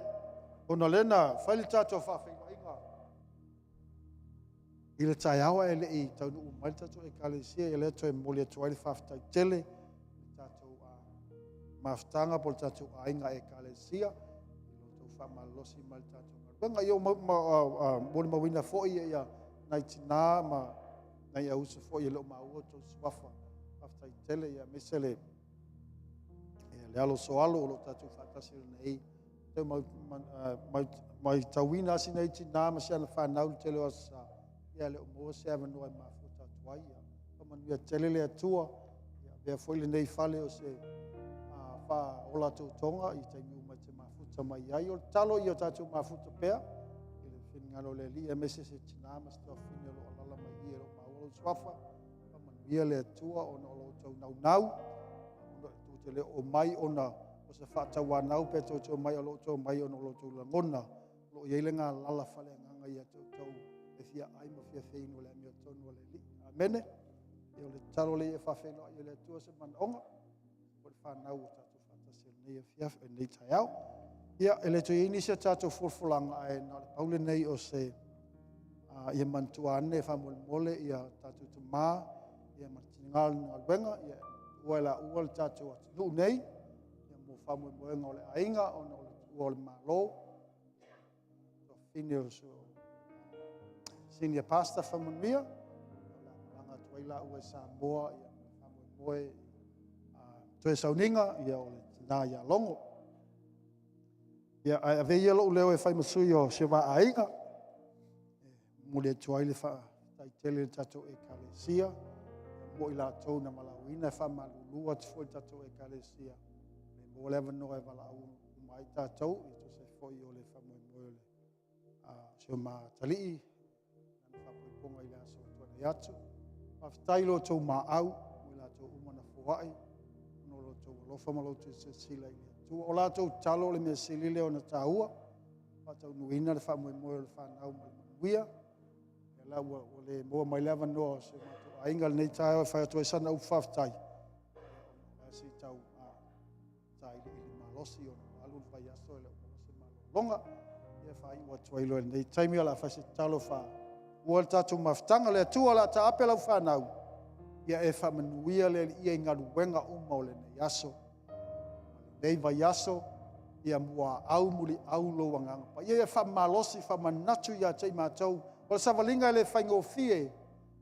Ono lena whai le tato whawhinga inga. I le tai awa ele I taunu umai tato e kalesia. E le to e moli atu ai le whawhitai tele. Maftanga por tatu ainga e kalesia. Lo to fa malosi mal tatu Wenga yo mole mawina foi ia nai tina ma nai au se foi lo ma o to swafa after tele ia mesele ia le alo so alo lo tatu fatasi nei te mai tawina si nei tina ma se na fa nau tele asa ia le mo se ava no ma futa tuai ia kama ia tele le tua ia be foi le nei fale o se fa ola tu tonga I te miu mai te mafuta mai ai o talo I o tatu mafuta pea I le whingalo le li e mese se tina ma sto whina lo alala mai I e lo maolo swafa ka manuia le atua o na olo tau nau nau o tu te le o mai o na o se whata wanau pe tau mai o lo tau mai o na olo tau langona lo I ele ngā lala whale nganga I a tau e fia ai ma fia whino le amia tonu o le li amene I o le talo le e whawheno I le atua se manonga o le whanau o tatu nei fiaf nei taiao ia ele to ini se tato fulfulanga ai na paule nei o se ia mantuane fa mole ia tato tu ma ia martingal na wenga ia wala uol tato lu nei ia mo fa mo ngole ainga o no uol malo so finio so senior pastor fa mia langa toila o Samoa ia fa mo moe to sauninga ia o na ia longo ia a ve ia lo leo e fai masui o se va ainga mo le tuai le fa tai tele tato e kalesia mo ila tau na malawina fa malulu at fo tato e kalesia le mo le no e vala u mai tato I to se fo I o le fa mo le se ma tali na fa po ponga ila so to na yatu fa tailo to ma au ila to umana fuai lo fa malo tu se sila I tu o la tu talo le me silile ona taua pa tau nuina le fa mo le fa nau mo wia la o le mo mai lava no se ma tu ainga nei tai fa tu sana u fa tai la si tau tai le malosi ona alu fa ya so le se malo longa e fa I wa tu ilo nei tai mi la fa se talo fa o tatu maftanga le tu la ta apela fa nau ia e fa manuia le ia inga wenga uma le nei aso nei vai aso ia mua au muli au lo wanga pa ia fa malosi fa manatu ia te matou o sa valinga le fa ngofie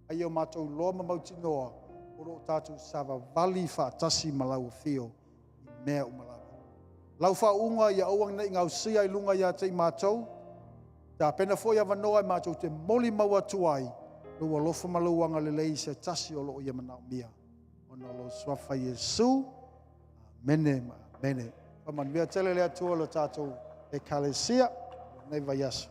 ai o matou lo mauti noa o lo tatu sava vali fa tasi malau fio I mea umala lau fa unga ia oang nei ngau sia I lunga ia te matou ta pena fo ia vanoa matou te moli maua tuai lo lofa maluanga le lei se tasi o lo ia mana mia ona lo swafa Yesu mene mene paman via tele le atua lo tatou e kalesia nei vai aso